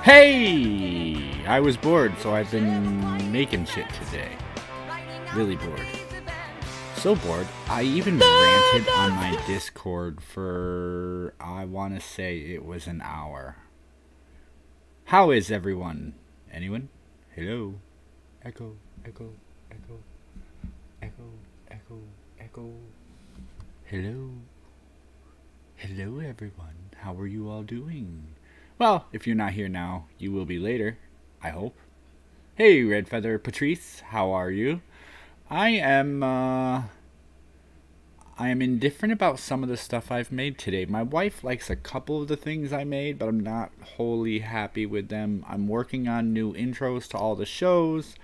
Hey! I was bored, so I've been making shit today. Really bored. So bored, I even ranted on my Discord for, I want to say it was an hour. How is everyone? Anyone? Hello? Echo, echo, echo, echo, echo, echo. Hello? Hello everyone, how are you all doing? Well, if you're not here now, you will be later, I hope. Hey Red Feather Patrice, how are you? I am indifferent about some of the stuff I've made today. My wife likes a couple of the things I made, but I'm not wholly happy with them. I'm working on new intros to all the shows.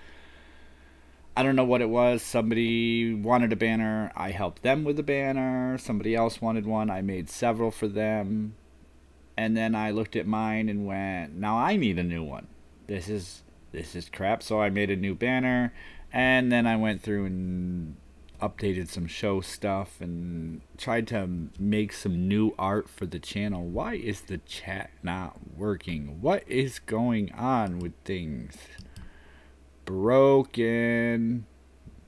I don't know what it was. Somebody wanted a banner. I helped them with the banner. Somebody else wanted one. I made several for them. And then I looked at mine and went, now I need a new one. This is crap. So I made a new banner. And then I went through and updated some show stuff and tried to make some new art for the channel. Why is the chat not working? What is going on with things? Broken.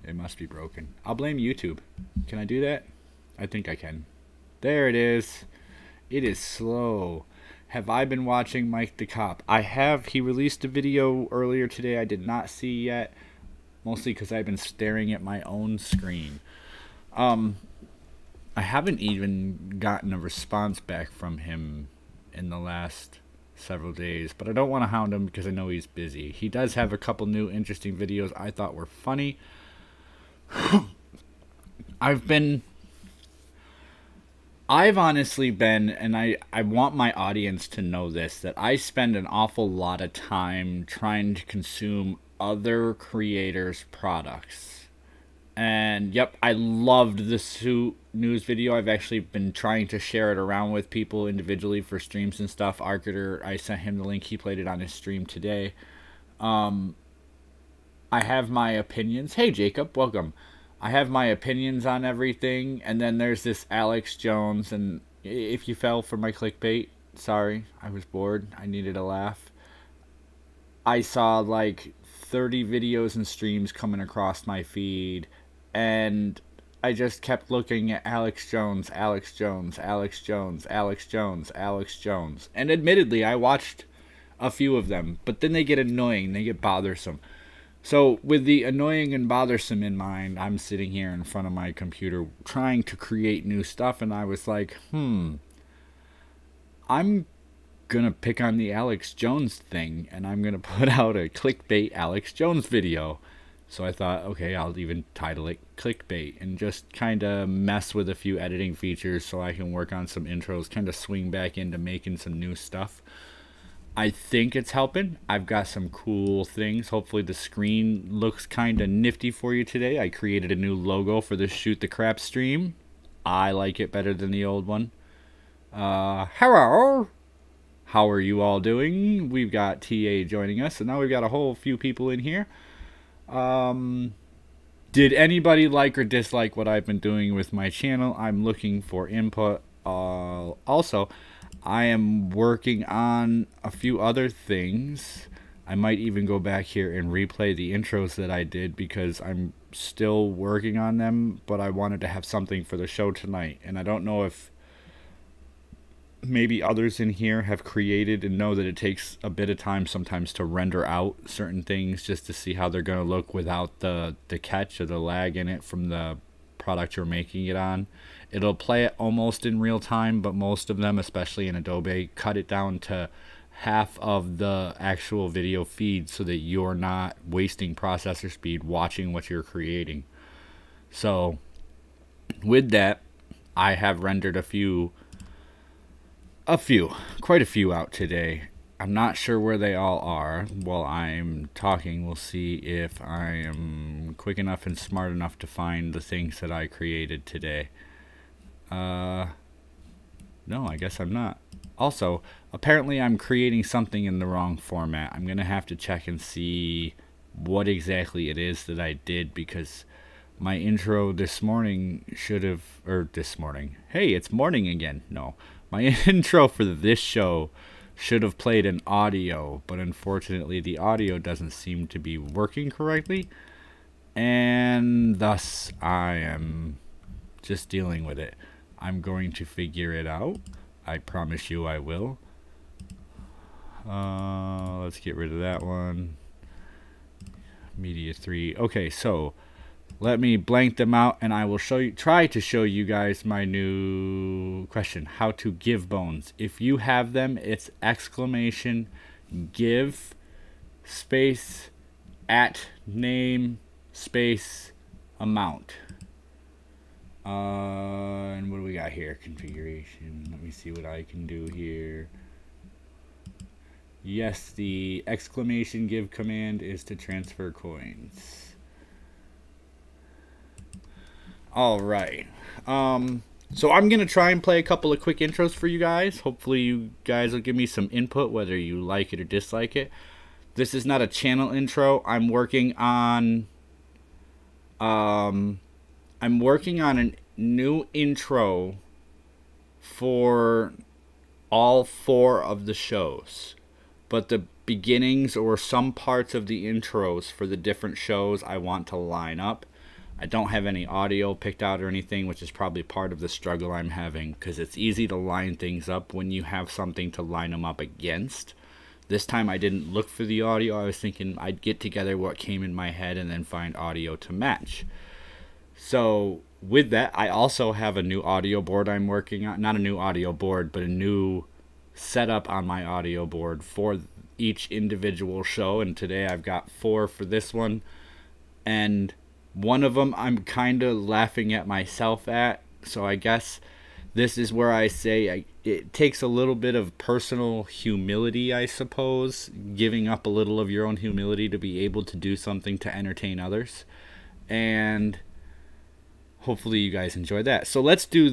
It must be broken. I'll blame YouTube. Can I do that? I think I can. There it is. It is slow. Have I been watching Mike the Cop? I have. He released a video earlier today I did not see yet. Mostly because I've been staring at my own screen. I haven't even gotten a response back from him in the last several days. But I don't want to hound him because I know he's busy. He does have a couple new interesting videos I thought were funny. I've honestly been, and I want my audience to know this, that I spend an awful lot of time trying to consume other creators' products. And yep, I loved the suit news video. I've actually been trying to share it around with people individually for streams and stuff. Arcater, I sent him the link. He played it on his stream today. I have my opinions. Hey Jacob, welcome. I have my opinions on everything, and then there's this Alex Jones, and if you fell for my clickbait, sorry, I was bored, I needed a laugh. I saw like 30 videos and streams coming across my feed, and I just kept looking at Alex Jones, Alex Jones, Alex Jones, Alex Jones, Alex Jones, and admittedly, I watched a few of them, but then they get annoying, they get bothersome. So with the annoying and bothersome in mind, I'm sitting here in front of my computer trying to create new stuff, and I was like, I'm going to pick on the Alex Jones thing, and I'm going to put out a clickbait Alex Jones video. So I thought, okay, I'll even title it Clickbait and just kind of mess with a few editing features so I can work on some intros, kind of swing back into making some new stuff. I think it's helping. I've got some cool things. Hopefully the screen looks kind of nifty for you today. I created a new logo for the Shoot the Crap stream. I like it better than the old one. Hello! How are you all doing? We've got TA joining us, and now we've got a whole few people in here. Did anybody like or dislike what I've been doing with my channel? I'm looking for input. Also, I am working on a few other things. I might even go back here and replay the intros that I did because I'm still working on them, but I wanted to have something for the show tonight. And I don't know if maybe others in here have created and know that it takes a bit of time sometimes to render out certain things just to see how they're going to look without the catch or the lag in it from the product you're making it on. It'll play it almost in real time, but most of them, especially in Adobe, cut it down to half of the actual video feed so that you're not wasting processor speed watching what you're creating. So with that, I have rendered quite a few out today. I'm not sure where they all are. While I'm talking, we'll see if I am quick enough and smart enough to find the things that I created today. No, I guess I'm not. Also, apparently I'm creating something in the wrong format. I'm going to have to check and see what exactly it is that I did, because my intro this morning should have, or this morning. Hey, it's morning again. No, my intro for this show should have played an audio, but unfortunately the audio doesn't seem to be working correctly, and thus I am just dealing with it. I'm going to figure it out. I promise you I will. Let's get rid of that one. Media 3. Okay, so let me blank them out and I will try to show you guys my new question. How to give bones. If you have them, it's exclamation give space at name space amount. And what do we got here? Configuration. Let me see what I can do here. Yes, the exclamation give command is to transfer coins. Alright. So I'm going to try and play a couple of quick intros for you guys. Hopefully you guys will give me some input, whether you like it or dislike it. This is not a channel intro. I'm working on a new intro for all 4 of the shows. But the beginnings or some parts of the intros for the different shows I want to line up. I don't have any audio picked out or anything, which is probably part of the struggle I'm having, because it's easy to line things up when you have something to line them up against. This time I didn't look for the audio. I was thinking I'd get together what came in my head and then find audio to match. So with that, I also have a new audio board I'm working on. Not a new audio board, but a new setup on my audio board for each individual show. And today I've got 4 for this one. And one of them I'm kind of laughing at myself at. So I guess this is where I say it takes a little bit of personal humility, I suppose. Giving up a little of your own humility to be able to do something to entertain others. And hopefully you guys enjoy that. So let's do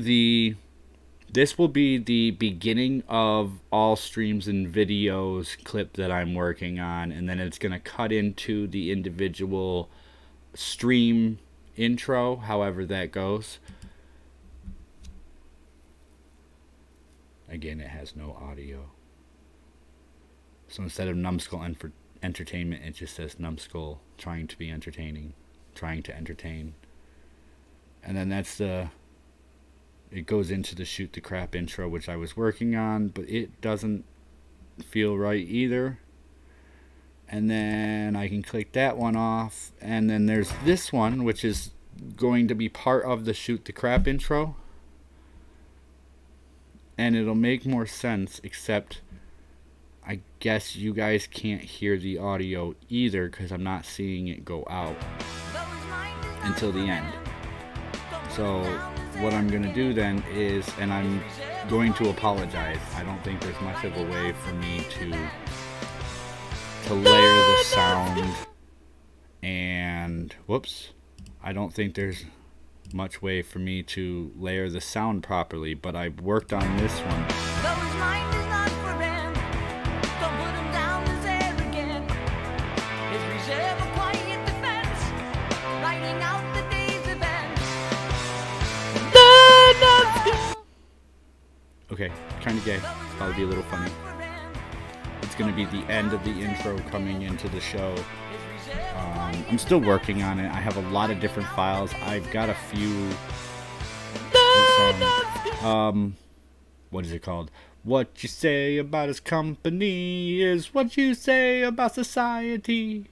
this will be the beginning of all streams and videos clip that I'm working on, and then it's going to cut into the individual stream intro, however that goes. Again, it has no audio. So instead of NumbedSkull for entertainment, it just says NumbedSkull trying to be entertaining, trying to entertain. And then it goes into the shoot the crap intro, which I was working on, but it doesn't feel right either. And then I can click that one off. And then there's this one, which is going to be part of the shoot the crap intro. And it'll make more sense, except I guess you guys can't hear the audio either because I'm not seeing it go out until the end. So what I'm going to do then is, and I'm going to apologize, I don't think there's much of a way for me to layer the sound, and whoops, I don't think there's much way for me to layer the sound properly, but I've worked on this one. Okay, kind of gay. Probably be a little funny. It's going to be the end of the intro coming into the show. I'm still working on it. I have a lot of different files. I've got a few... what is it called? What you say about his company is what you say about society.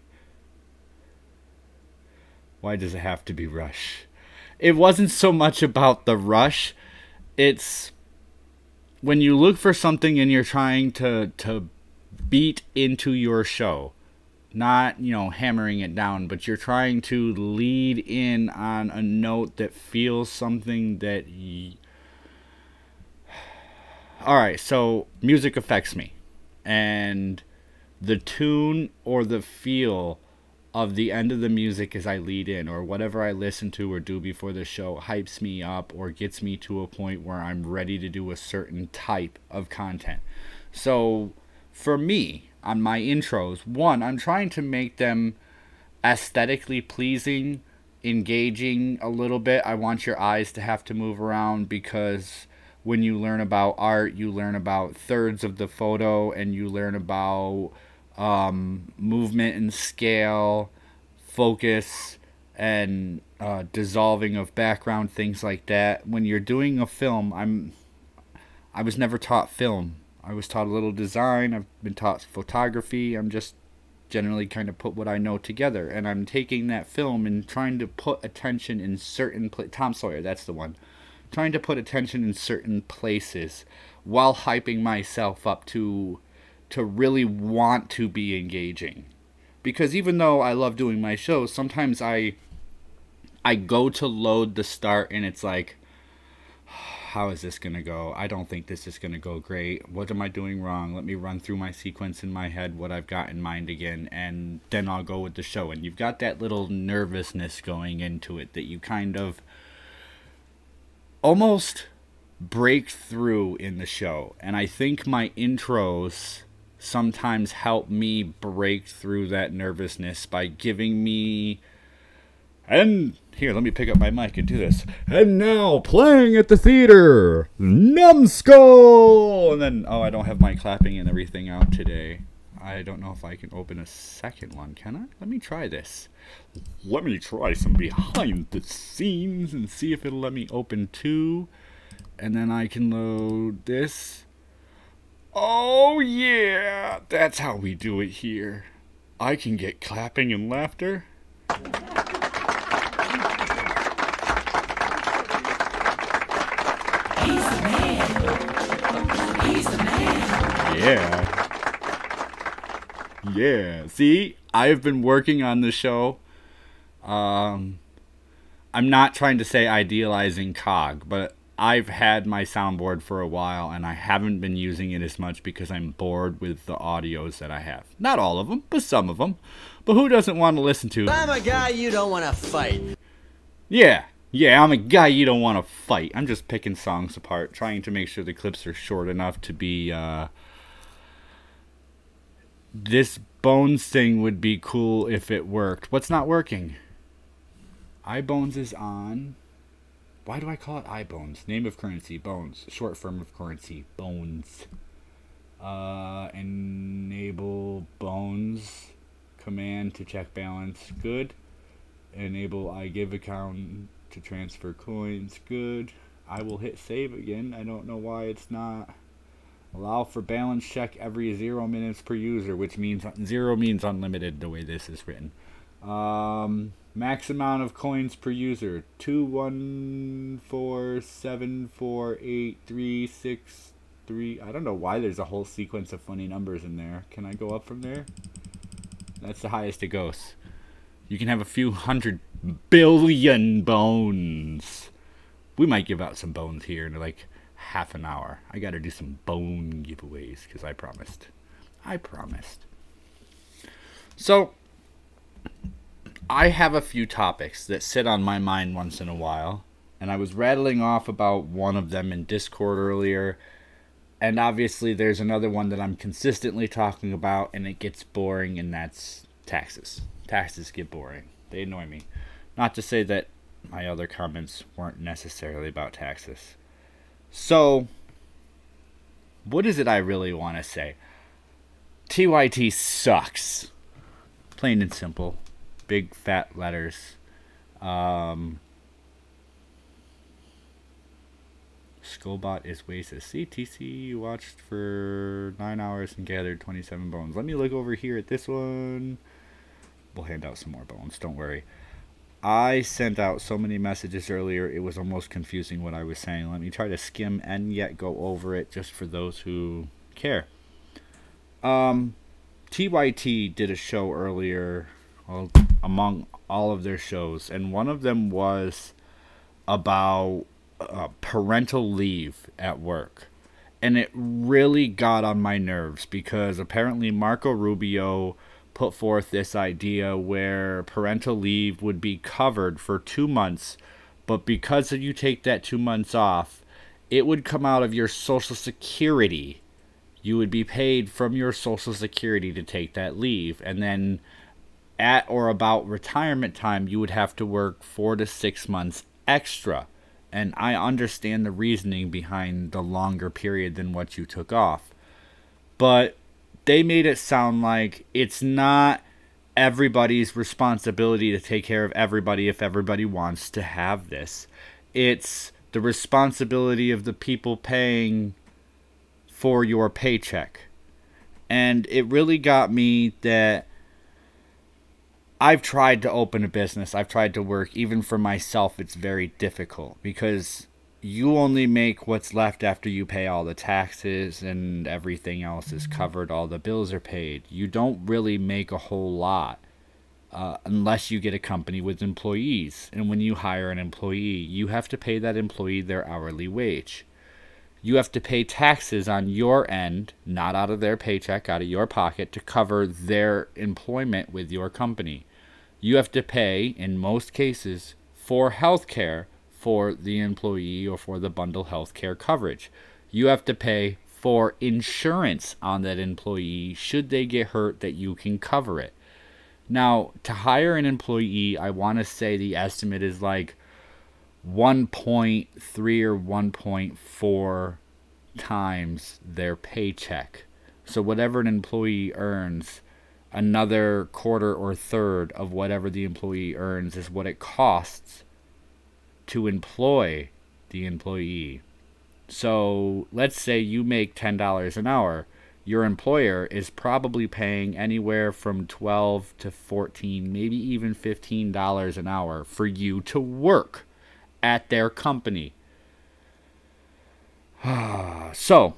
Why does it have to be Rush? It wasn't so much about the rush. It's... when you look for something and you're trying to beat into your show, not, you know, hammering it down, but you're trying to lead in on a note that feels something that alright, so music affects me, and the tune or the feel of the end of the music as I lead in, or whatever I listen to or do before the show, hypes me up or gets me to a point where I'm ready to do a certain type of content. So for me, on my intros, one, I'm trying to make them aesthetically pleasing, engaging a little bit. I want your eyes to have to move around, because when you learn about art, you learn about thirds of the photo, and you learn about movement and scale, focus, and dissolving of background, things like that. When you're doing a film, I was never taught film. I was taught a little design. I've been taught photography. I'm just generally kind of put what I know together, and I'm taking that film and trying to put attention in certain Tom Sawyer, that's the one. Trying to put attention in certain places while hyping myself up to really want to be engaging. Because even though I love doing my shows, sometimes I go to load the start and it's like, how is this going to go? I don't think this is going to go great. What am I doing wrong? Let me run through my sequence in my head, what I've got in mind again, and then I'll go with the show. And you've got that little nervousness going into it that you kind of almost break through in the show. And I think my intros sometimes help me break through that nervousness by giving me... And here, let me pick up my mic and do this. And now, playing at the theater, Numbed Skull! And then, oh, I don't have my clapping and everything out today. I don't know if I can open a second one, can I? Let me try this. Let me try some behind the scenes and see if it'll let me open two. And then I can load this. Oh, yeah! That's how we do it here. I can get clapping and laughter. Yeah. See, I've been working on the show. I'm not trying to say idealizing COG, but I've had my soundboard for a while, and I haven't been using it as much because I'm bored with the audios that I have. Not all of them, but some of them. But who doesn't want to listen to... I'm a guy you don't want to fight. Yeah, I'm a guy you don't want to fight. I'm just picking songs apart, trying to make sure the clips are short enough to be... This Bones thing would be cool if it worked. What's not working? iBones is on. Why do I call it iBones? Name of currency, Bones. Short form of currency, Bones. Enable Bones. Command to check balance, good. Enable iGive account to transfer coins, good. I will hit save again. I don't know why it's not. Allow for balance check every 0 minutes per user, which means 0 means unlimited the way this is written. Max amount of coins per user, 214748363. I don't know why there's a whole sequence of funny numbers in there. Can I go up from there? That's the highest it goes. You can have a few 100 billion bones. We might give out some bones here in like half an hour. I gotta do some bone giveaways because I promised. So, I have a few topics that sit on my mind once in a while, and I was rattling off about one of them in Discord earlier, and obviously there's another one that I'm consistently talking about, and it gets boring, and that's taxes. Taxes get boring. They annoy me. Not to say that my other comments weren't necessarily about taxes. So, what is it I really want to say? TYT sucks. Plain and simple. Big fat letters. Skullbot is wasted. CTC watched for 9 hours and gathered 27 bones. Let me look over here at this one. We'll hand out some more bones, don't worry. I sent out so many messages earlier, it was almost confusing what I was saying. Let me try to skim and yet go over it just for those who care. TYT did a show earlier, well, among all of their shows, and one of them was about parental leave at work. And it really got on my nerves because apparently Marco Rubio put forth this idea where parental leave would be covered for 2 months, but because you take that 2 months off, it would come out of your Social Security. You would be paid from your Social Security to take that leave, and then at or about retirement time, you would have to work 4 to 6 months extra. And I understand the reasoning behind the longer period than what you took off. But they made it sound like it's not everybody's responsibility to take care of everybody if everybody wants to have this. It's the responsibility of the people paying for your paycheck. And it really got me that I've tried to open a business. I've tried to work. Even for myself, it's very difficult because you only make what's left after you pay all the taxes and everything else is covered. All the bills are paid. You don't really make a whole lot unless you get a company with employees. And when you hire an employee, you have to pay that employee their hourly wage. You have to pay taxes on your end, not out of their paycheck, out of your pocket, to cover their employment with your company. You have to pay, in most cases, for health care for the employee or for the bundle health care coverage. You have to pay for insurance on that employee should they get hurt that you can cover it. Now, to hire an employee, I want to say the estimate is like 1.3 or 1.4 times their paycheck. So whatever an employee earns, another quarter or third of whatever the employee earns is what it costs to employ the employee. So let's say you make $10 an hour. Your employer is probably paying anywhere from $12 to $14, maybe even $15 an hour for you to work at their company. So,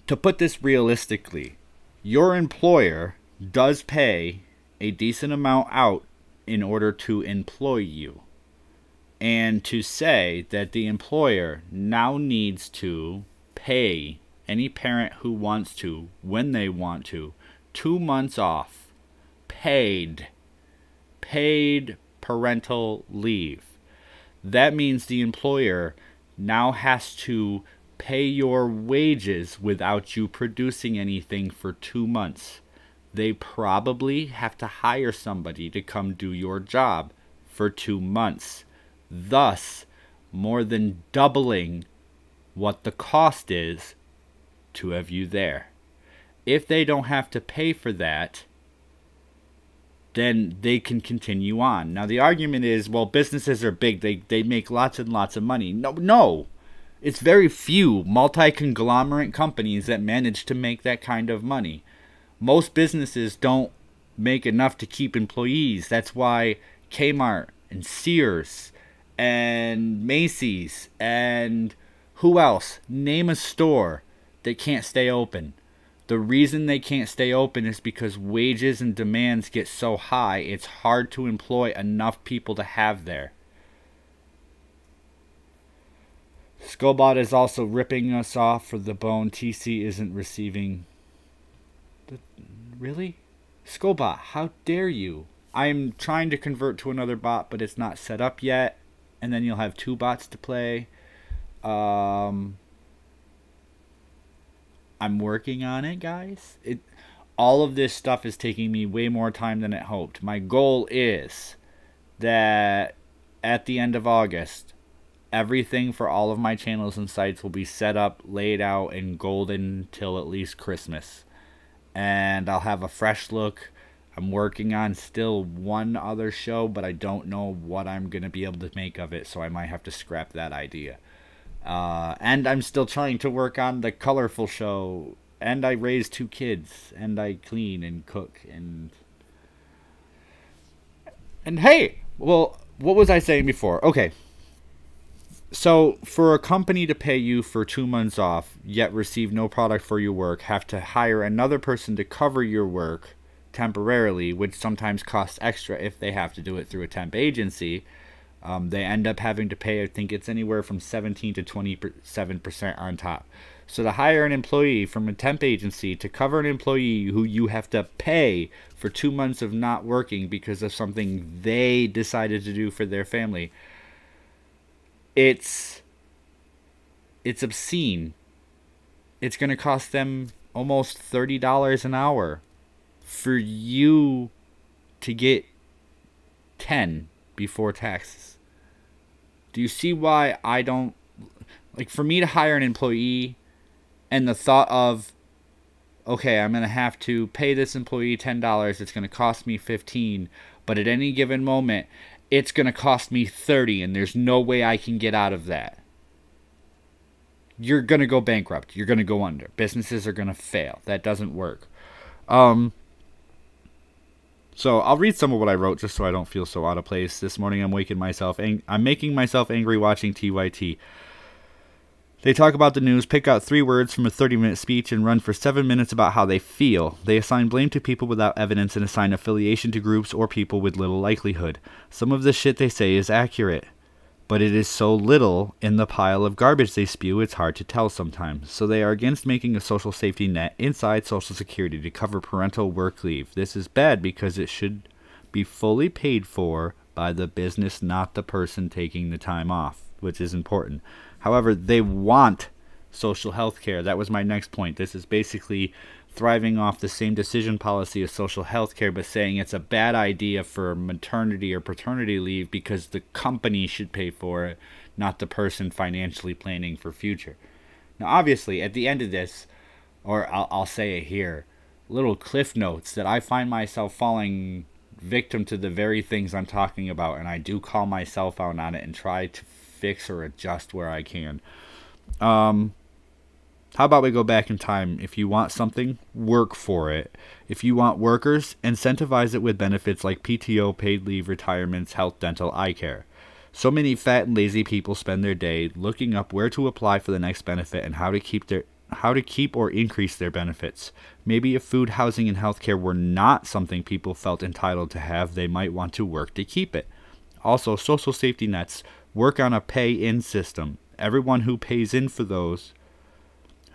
to put this realistically, your employer does pay a decent amount out in order to employ you. And to say that the employer now needs to pay any parent who wants to, when they want to, 2 months off, paid parental leave. That means the employer now has to pay your wages without you producing anything for 2 months. They probably have to hire somebody to come do your job for 2 months. Thus, more than doubling what the cost is to have you there. If they don't have to pay for that, then they can continue on. Now, the argument is, well, businesses are big. They make lots and lots of money. No. It's very few multi-conglomerate companies that manage to make that kind of money. Most businesses don't make enough to keep employees. That's why Kmart and Sears and Macy's and who else? Name a store that can't stay open. The reason they can't stay open is because wages and demands get so high, it's hard to employ enough people to have there. Skullbot is also ripping us off for the bone. TC isn't receiving. Really? Skullbot, how dare you? I'm trying to convert to another bot, but it's not set up yet. And then you'll have 2 bots to play. I'm working on it, guys. All of this stuff is taking me way more time than it hoped. My goal is that at the end of August, everything for all of my channels and sites will be set up, laid out, and golden till at least Christmas. And I'll have a fresh look. I'm working on still one other show, but I don't know what I'm going to be able to make of it, so I might have to scrap that idea. And I'm still trying to work on the colorful show, and I raise 2 kids, and I clean and cook, and hey, well, what was I saying before? Okay, so for a company to pay you for 2 months off, yet receive no product for your work, have to hire another person to cover your work temporarily, which sometimes costs extra if they have to do it through a temp agency. They end up having to pay, I think it's anywhere from 17 to 27% on top. So to hire an employee from a temp agency to cover an employee who you have to pay for 2 months of not working because of something they decided to do for their family, it's obscene. It's going to cost them almost $30 an hour for you to get 10 before taxes. Do you see why I don't, like, for me to hire an employee and the thought of, okay, I'm going to have to pay this employee $10, it's going to cost me $15, but at any given moment, it's going to cost me $30, and there's no way I can get out of that. You're going to go bankrupt. You're going to go under. Businesses are going to fail. That doesn't work. So I'll read some of what I wrote just so I don't feel so out of place. This morning I'm making myself angry watching TYT. They talk about the news, pick out 3 words from a 30-minute speech, and run for 7 minutes about how they feel. They assign blame to people without evidence and assign affiliation to groups or people with little likelihood. Some of the shit they say is accurate, but it is so little in the pile of garbage they spew, it's hard to tell sometimes. So they are against making a social safety net inside Social Security to cover parental work leave. This is bad because it should be fully paid for by the business, not the person taking the time off, which is important. However, they want social health care. That was my next point. This is basically thriving off the same decision policy as social health care, but saying it's a bad idea for maternity or paternity leave because the company should pay for it, not the person financially planning for future. Now, obviously, at the end of this, or I'll say it here, little cliff notes that I find myself falling victim to the very things I'm talking about, and I do call myself out on it and try to fix or adjust where I can. How about we go back in time? If you want something, work for it. If you want workers, incentivize it with benefits like PTO, paid leave, retirements, health, dental, eye care. So many fat and lazy people spend their day looking up where to apply for the next benefit and how to keep or increase their benefits. Maybe if food, housing, and healthcare were not something people felt entitled to have, they might want to work to keep it. Also, social safety nets work on a pay-in system. Everyone who pays in for those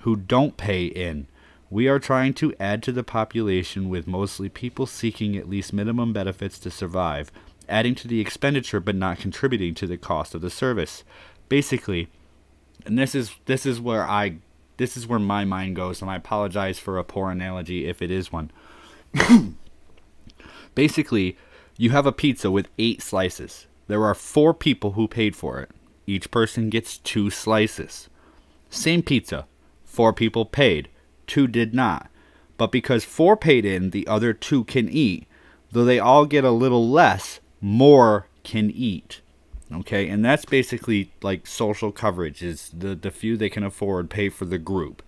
who don't pay in. We are trying to add to the population with mostly people seeking at least minimum benefits to survive, adding to the expenditure but not contributing to the cost of the service. Basically, and this is where my mind goes, and I apologize for a poor analogy if it is one. Basically, you have a pizza with 8 slices. There are 4 people who paid for it. Each person gets 2 slices. Same pizza. 4 people paid. 2 did not. But because 4 paid in, the other 2 can eat. Though they all get a little less, more can eat. Okay, and that's basically like social coverage, is the few they can afford pay for the group.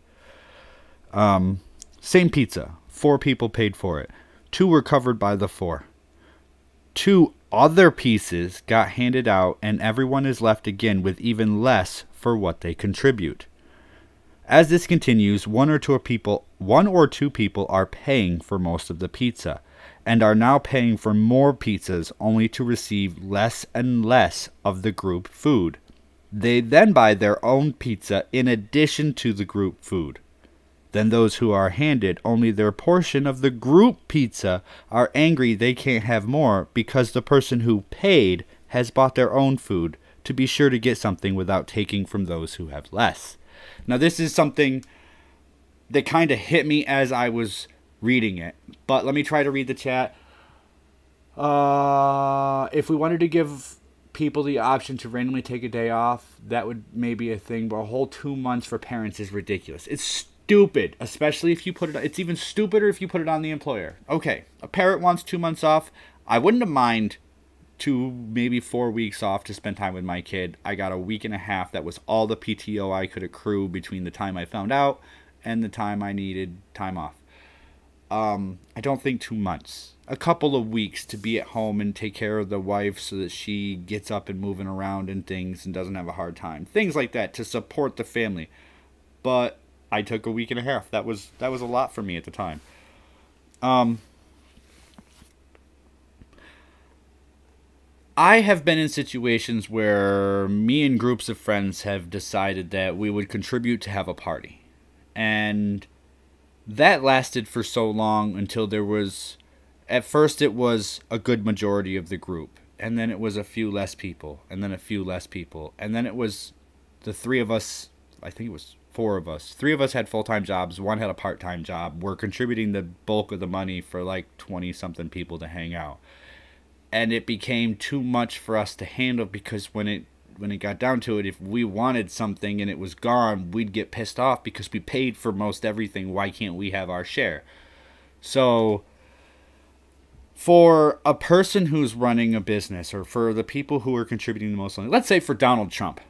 Same pizza. 4 people paid for it. 2 were covered by the 4. 2 other pieces got handed out, and everyone is left again with even less for what they contribute. As this continues, one or two people are paying for most of the pizza, and are now paying for more pizzas only to receive less and less of the group food. They then buy their own pizza in addition to the group food. Then those who are handed only their portion of the group pizza are angry they can't have more because the person who paid has bought their own food to be sure to get something without taking from those who have less. Now, this is something that kind of hit me as I was reading it, but let me try to read the chat. If we wanted to give people the option to randomly take a day off, that would maybe a thing, but a whole 2 months for parents is ridiculous. It's stupid, especially if you put it, it's even stupider if you put it on the employer. Okay, a parent wants 2 months off. I wouldn't have mind 2, maybe 4 weeks off to spend time with my kid. I got a week and a half. That was all the PTO I could accrue between the time I found out and the time I needed time off. I don't think 2 months. A couple of weeks to be at home and take care of the wife so that she gets up and moving around and things and doesn't have a hard time. Things like that to support the family. But I took a week and a half. That was a lot for me at the time. I have been in situations where me and groups of friends have decided that we would contribute to have a party. And that lasted for so long until there was, at first it was a good majority of the group. And then it was a few less people. And then a few less people. And then it was the 3 of us, I think it was 4 of us. 3 of us had full-time jobs. 1 had a part-time job. We're contributing the bulk of the money for like 20-something people to hang out. And it became too much for us to handle because when it when it got down to it, if we wanted something and it was gone, we'd get pissed off because we paid for most everything. Why can't we have our share? So for a person who's running a business, or for the people who are contributing the most, let's say for Donald Trump,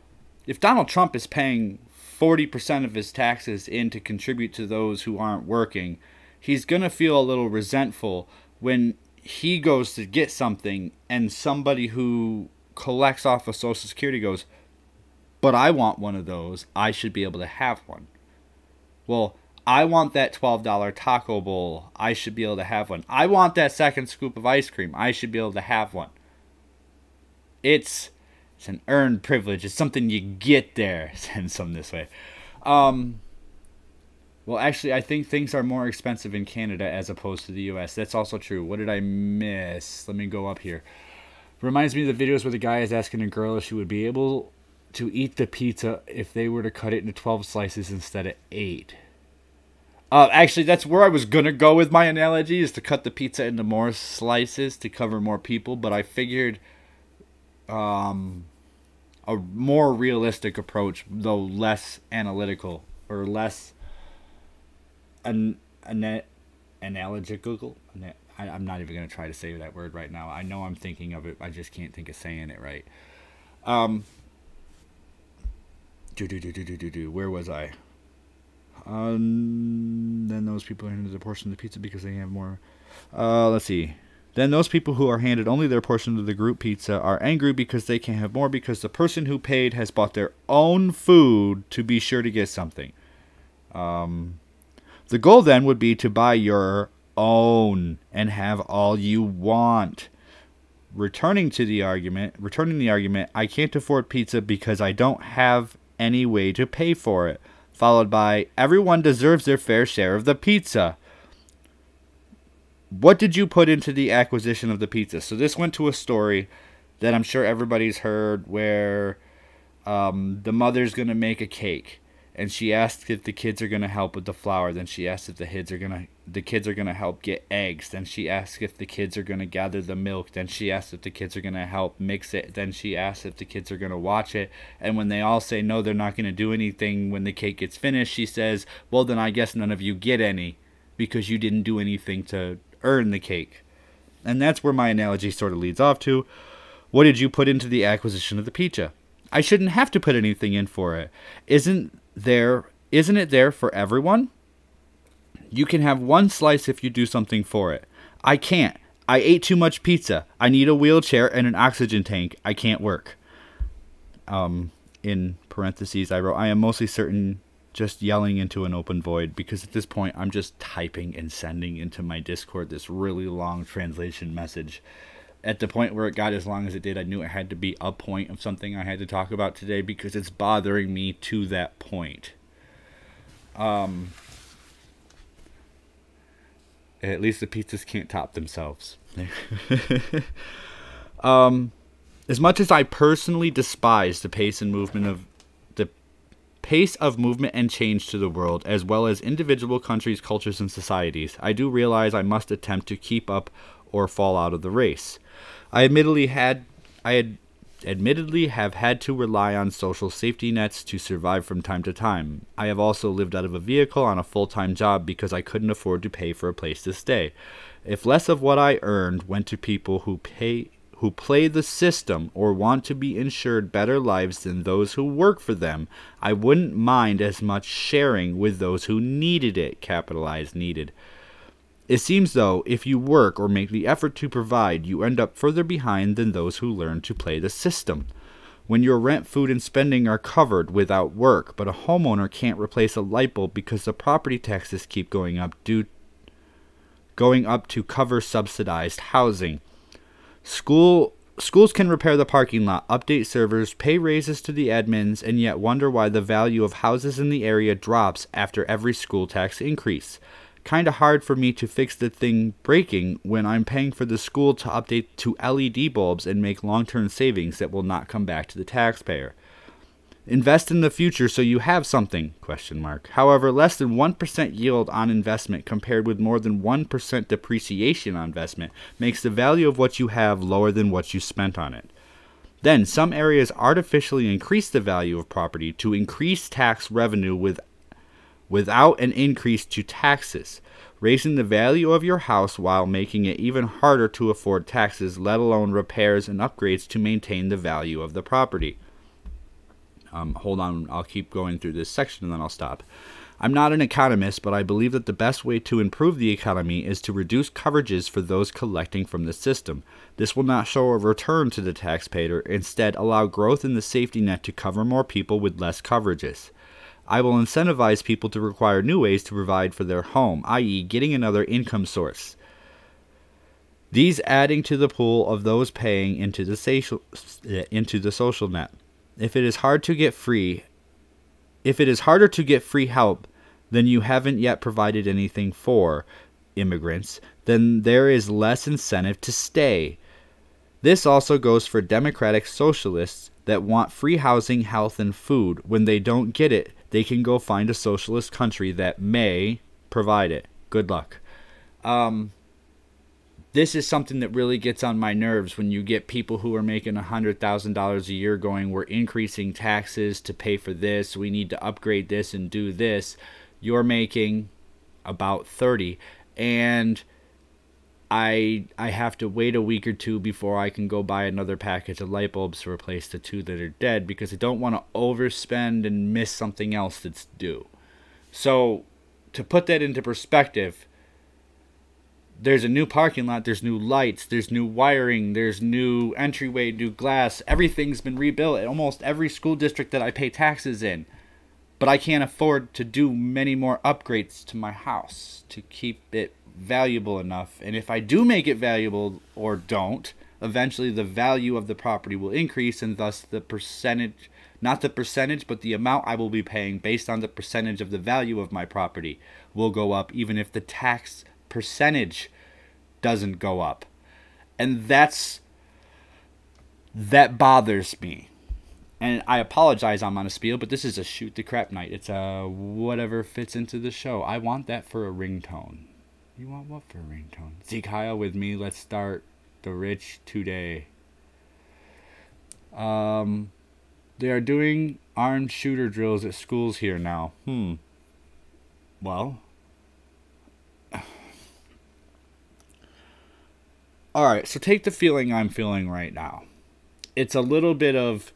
if Donald Trump is paying 40% of his taxes in to contribute to those who aren't working, he's going to feel a little resentful when he goes to get something and somebody who collects off of Social Security goes, but I want one of those. I should be able to have one. Well, I want that $12 taco bowl. I should be able to have one. I want that second scoop of ice cream. I should be able to have one. It's an earned privilege. It's something you get there. Send some this way. Well, actually, I think things are more expensive in Canada as opposed to the U.S. That's also true. What did I miss? Let me go up here. Reminds me of the videos where the guy is asking a girl if she would be able to eat the pizza if they were to cut it into 12 slices instead of 8. Actually, that's where I was going to go with my analogy, is to cut the pizza into more slices to cover more people. But I figured a more realistic approach, though less analytical, or less analogical. I'm not even going to try to say that word right now. I know I'm thinking of it. I just can't think of saying it right. Where was I? Then those people are handed a portion of the pizza because they have more. Let's see. Then those people who are handed only their portion of the group pizza are angry because they can't have more because the person who paid has bought their own food to be sure to get something. The goal then would be to buy your own and have all you want. Returning the argument, I can't afford pizza because I don't have any way to pay for it. Followed by, everyone deserves their fair share of the pizza. What did you put into the acquisition of the pizza? So this went to a story that I'm sure everybody's heard where the mother's going to make a cake. And she asked if the kids are going to help with the flour. Then she asked if the kids are going to help get eggs. Then she asked if the kids are going to gather the milk. Then she asked if the kids are going to help mix it. Then she asked if the kids are going to watch it. And when they all say no, they're not going to do anything when the cake gets finished, she says, well, then I guess none of you get any because you didn't do anything to earn the cake. And that's where my analogy sort of leads off to. What did you put into the acquisition of the pizza? I shouldn't have to put anything in for it. Isn't it there for everyone? You can have one slice if you do something for it. I can't. I ate too much pizza. I need a wheelchair and an oxygen tank. I can't work. In parentheses, I wrote, I am mostly certain just yelling into an open void because at this point I'm just typing and sending into my Discord this really long translation message. At the point where it got as long as it did, I knew it had to be a point of something I had to talk about today because it's bothering me to that point. At least the pizzas can't top themselves. As much as I personally despise the pace of movement and change to the world, as well as individual countries, cultures, and societies, I do realize I must attempt to keep up or fall out of the race. I admittedly have had to rely on social safety nets to survive from time to time. I have also lived out of a vehicle on a full-time job because I couldn't afford to pay for a place to stay. If less of what I earned went to people who play the system or want to be insured better lives than those who work for them, I wouldn't mind as much sharing with those who needed it, capitalized needed. It seems, though, if you work or make the effort to provide, you end up further behind than those who learn to play the system. When your rent, food, and spending are covered without work, but a homeowner can't replace a light bulb because the property taxes keep going up to cover subsidized housing. Schools can repair the parking lot, update servers, pay raises to the admins, and yet wonder why the value of houses in the area drops after every school tax increase. Kinda hard for me to fix the thing breaking when I'm paying for the school to update to LED bulbs and make long-term savings that will not come back to the taxpayer. Invest in the future so you have something, ? However, less than 1% yield on investment compared with more than 1% depreciation on investment makes the value of what you have lower than what you spent on it. Then some areas artificially increase the value of property to increase tax revenue without an increase to taxes, raising the value of your house while making it even harder to afford taxes, let alone repairs and upgrades to maintain the value of the property. Hold on, I'll keep going through this section and then I'll stop. I'm not an economist, but I believe that the best way to improve the economy is to reduce coverages for those collecting from the system. This will not show a return to the taxpayer, instead allow growth in the safety net to cover more people with less coverages. I will incentivize people to require new ways to provide for their home, i.e. getting another income source. These adding to the pool of those paying into the social net. If it is harder to get free help, then you haven't yet provided anything for immigrants, then there is less incentive to stay. This also goes for democratic socialists that want free housing, health, and food. When they don't get it, they can go find a socialist country that may provide it. Good luck. This is something that really gets on my nerves when you get people who are making $100,000 a year going, we're increasing taxes to pay for this, we need to upgrade this and do this. You're making about 30, and I have to wait a week or two before I can go buy another package of light bulbs to replace the 2 that are dead, because I don't want to overspend and miss something else that's due. So to put that into perspective, there's a new parking lot, there's new lights, there's new wiring, there's new entryway, new glass. Everything's been rebuilt at almost every school district that I pay taxes in. But I can't afford to do many more upgrades to my house to keep it valuable enough. And if I do make it valuable or don't, eventually the value of the property will increase, and thus the percentage, not the percentage, but the amount I will be paying based on the percentage of the value of my property will go up, even if the tax percentage doesn't go up. And that bothers me. And I apologize, I'm on a spiel, but this is a shoot the crap night. It's whatever fits into the show. I want that for a ringtone. You want what for a ringtone? Zeke Kyle with me. Let's start the rich today. They are doing armed shooter drills at schools here now. Well, alright, so take the feeling I'm feeling right now. It's a little bit of,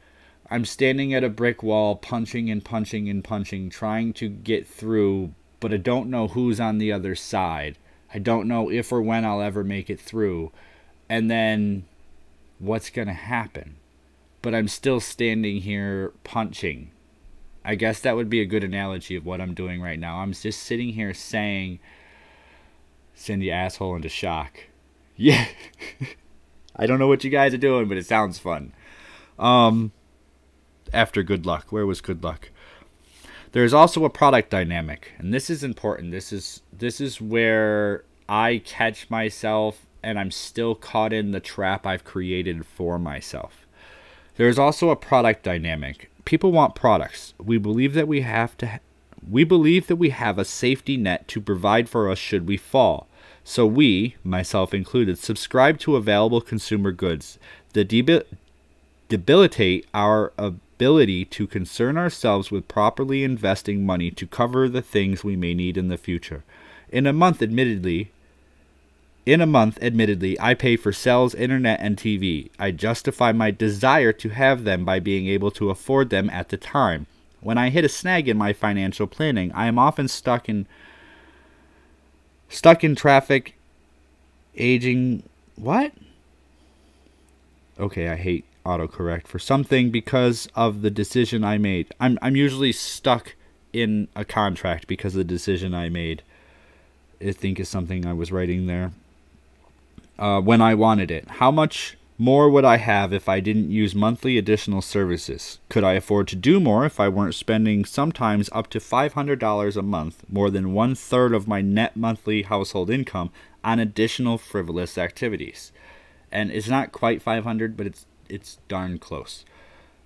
I'm standing at a brick wall, punching and punching and punching, trying to get through, but I don't know who's on the other side. I don't know if or when I'll ever make it through. And then, what's going to happen? But I'm still standing here punching. I guess that would be a good analogy of what I'm doing right now. I'm just sitting here saying, send the asshole into shock. Yeah. I don't know what you guys are doing, but it sounds fun. After good luck. Where was good luck? There's also a product dynamic, and this is important. This is where I catch myself, and I'm still caught in the trap I've created for myself. There's also a product dynamic. People want products. We believe that we have a safety net to provide for us should we fall. So we, myself included, subscribe to available consumer goods that debilitate our ability to concern ourselves with properly investing money to cover the things we may need in the future. In a month, admittedly, I pay for cells, internet, and TV. I justify my desire to have them by being able to afford them at the time. When I hit a snag in my financial planning, I am often stuck in traffic, aging, what? Okay, I hate autocorrect for something because of the decision I made. I'm usually stuck in a contract because of the decision I made. I think is something I was writing there. When I wanted it. How much more would I have if I didn't use monthly additional services? Could I afford to do more if I weren't spending sometimes up to $500 a month, more than 1/3 of my net monthly household income, on additional frivolous activities? And it's not quite 500, but it's darn close.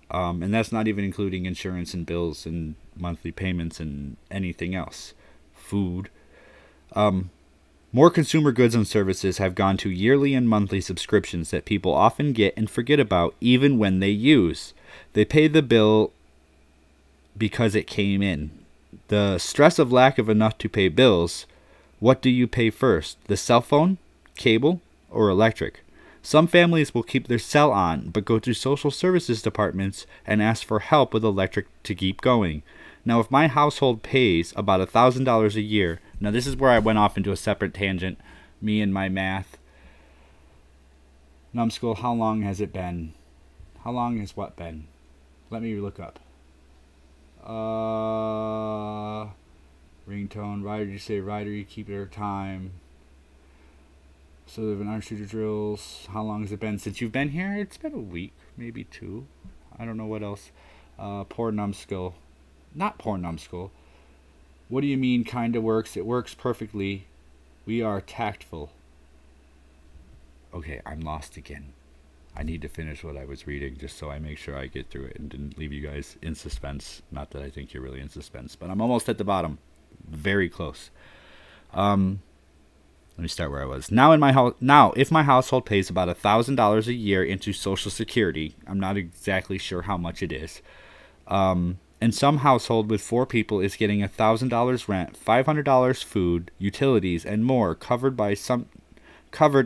And that's not even including insurance and bills and monthly payments and anything else. Food. More consumer goods and services have gone to yearly and monthly subscriptions that people often get and forget about even when they use. They pay the bill because it came in. The stress of lack of enough to pay bills. What do you pay first? The cell phone, cable, or electric? Some families will keep their cell on, but go to social services departments and ask for help with electric to keep going. Now, if my household pays about $1,000 a year, now this is where I went off into a separate tangent, me and my math. Numbskull, how long has it been? How long has what been? Let me look up. Ringtone, rider, you say rider, you keep your time. So there have been arm shooter drills. How long has it been since you've been here? It's been a week, maybe 2. I don't know what else. Poor Numbskull. Not poor Numbskull. What do you mean kinda works? It works perfectly. We are tactful. Okay, I'm lost again. I need to finish what I was reading just so I make sure I get through it and didn't leave you guys in suspense. Not that I think you're really in suspense, but I'm almost at the bottom. Very close. Let me start where I was. Now, if my household pays about $1,000 a year into Social Security, I'm not exactly sure how much it is. And some household with 4 people is getting $1,000 rent, $500 food, utilities, and more covered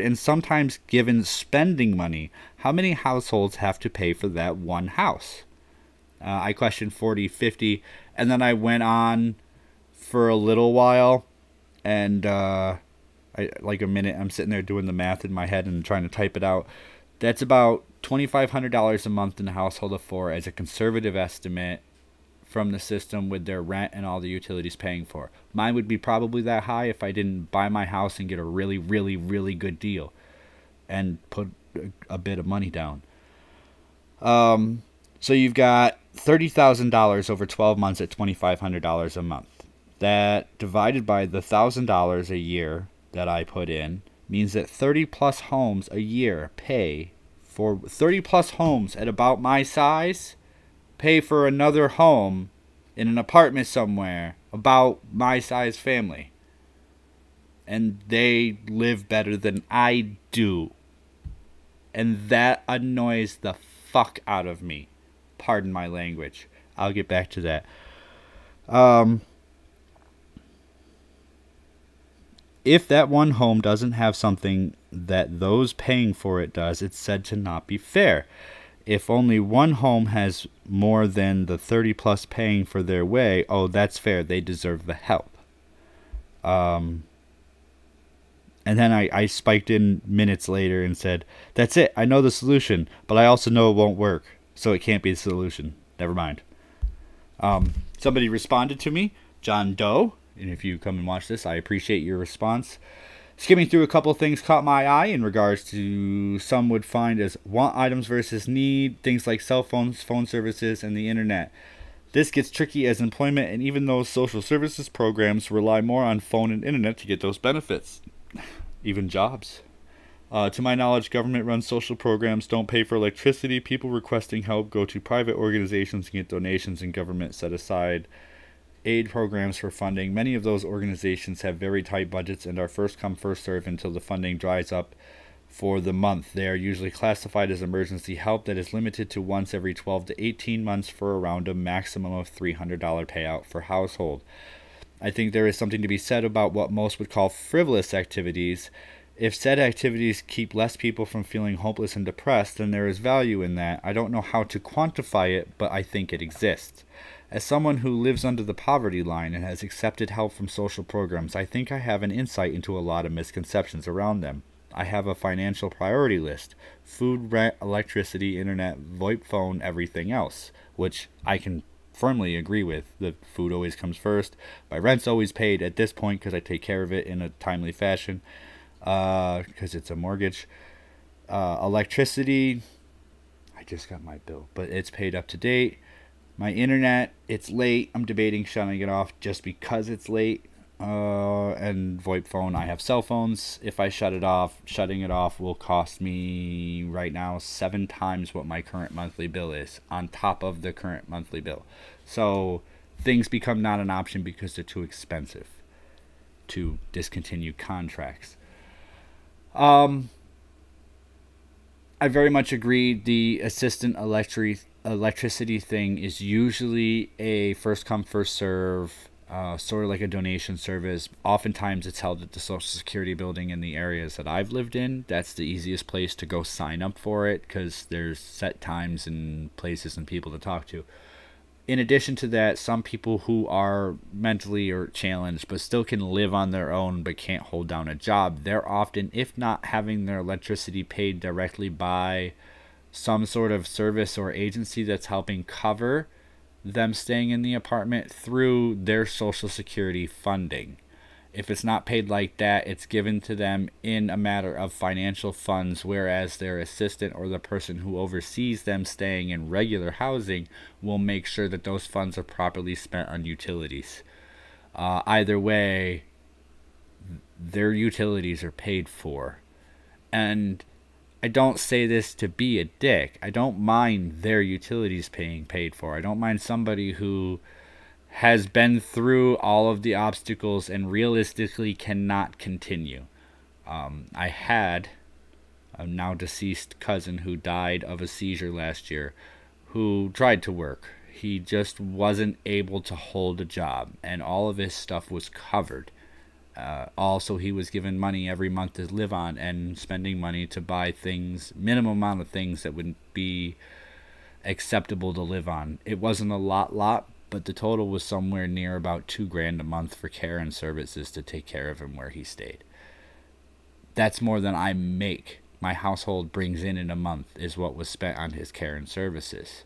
and sometimes given spending money. How many households have to pay for that one house? I questioned 40, 50, and then I went on for a little while, and like a minute, I'm sitting there doing the math in my head and trying to type it out. That's about $2,500 a month in a household of 4 as a conservative estimate from the system with their rent and all the utilities paying for. Mine would be probably that high if I didn't buy my house and get a really, really, really good deal and put a bit of money down. So you've got $30,000 over 12 months at $2,500 a month. That divided by the $1,000 a year that I put in means that 30 plus homes a year pay for 30 plus homes at about my size pay for another home in an apartment somewhere about my size family. And they live better than I do. And that annoys the fuck out of me. Pardon my language. I'll get back to that. If that one home doesn't have something that those paying for it does, it's said to not be fair. If only one home has more than the 30 plus paying for their way, oh, that's fair. They deserve the help. And then I spiked in minutes later and said, that's it. I know the solution, but I also know it won't work. So it can't be the solution. Never mind. Somebody responded to me, John Doe. And if you come and watch this, I appreciate your response. Skimming through a couple of things caught my eye in regards to some would find as want items versus need, things like cell phones, phone services, and the internet. This gets tricky as employment and even those social services programs rely more on phone and internet to get those benefits. Even jobs. To my knowledge, government-run social programs don't pay for electricity. People requesting help go to private organizations and get donations, and government set aside aid programs for funding. Many of those organizations have very tight budgets and are first come first serve until the funding dries up for the month. They are usually classified as emergency help that is limited to once every 12 to 18 months for around a maximum of $300 payout per household. I think there is something to be said about what most would call frivolous activities. If said activities keep less people from feeling hopeless and depressed, then there is value in that. I don't know how to quantify it, but I think it exists. As someone who lives under the poverty line and has accepted help from social programs, I think I have an insight into a lot of misconceptions around them. I have a financial priority list: food, rent, electricity, internet, VoIP phone, everything else, which I can firmly agree with. The food always comes first. My rent's always paid at this point because I take care of it in a timely fashion because it's a mortgage. Electricity, I just got my bill, but it's paid up to date. My internet, it's late. I'm debating shutting it off just because it's late. And VoIP phone, I have cell phones. If I shut it off, shutting it off will cost me right now 7 times what my current monthly bill is on top of the current monthly bill. So things become not an option because they're too expensive. to discontinue contracts. I very much agree. The assistant electricity thing is usually a first come first serve, sort of like a donation service. Oftentimes it's held at the Social Security building in the areas that I've lived in. That's the easiest place to go sign up for it because there's set times and places and people to talk to. In addition to that, some people who are mentally or challenged but still can live on their own but can't hold down a job, they're often, if not having their electricity paid directly by some sort of service or agency that's helping cover them staying in the apartment through their Social Security funding. If it's not paid like that, it's given to them in a matter of financial funds, whereas their assistant or the person who oversees them staying in regular housing will make sure that those funds are properly spent on utilities. Either way, their utilities are paid for. And I don't say this to be a dick. I don't mind their utilities being paid for. I don't mind somebody who has been through all of the obstacles and realistically cannot continue. I had a now deceased cousin who died of a seizure last year who tried to work. He just wasn't able to hold a job, and all of his stuff was covered. Also, he was given money every month to live on and spending money to buy things, minimum amount of things that would be acceptable to live on. It wasn't a lot, but the total was somewhere near about $2,000 a month for care and services to take care of him where he stayed. That's more than I make. My household brings in a month is what was spent on his care and services.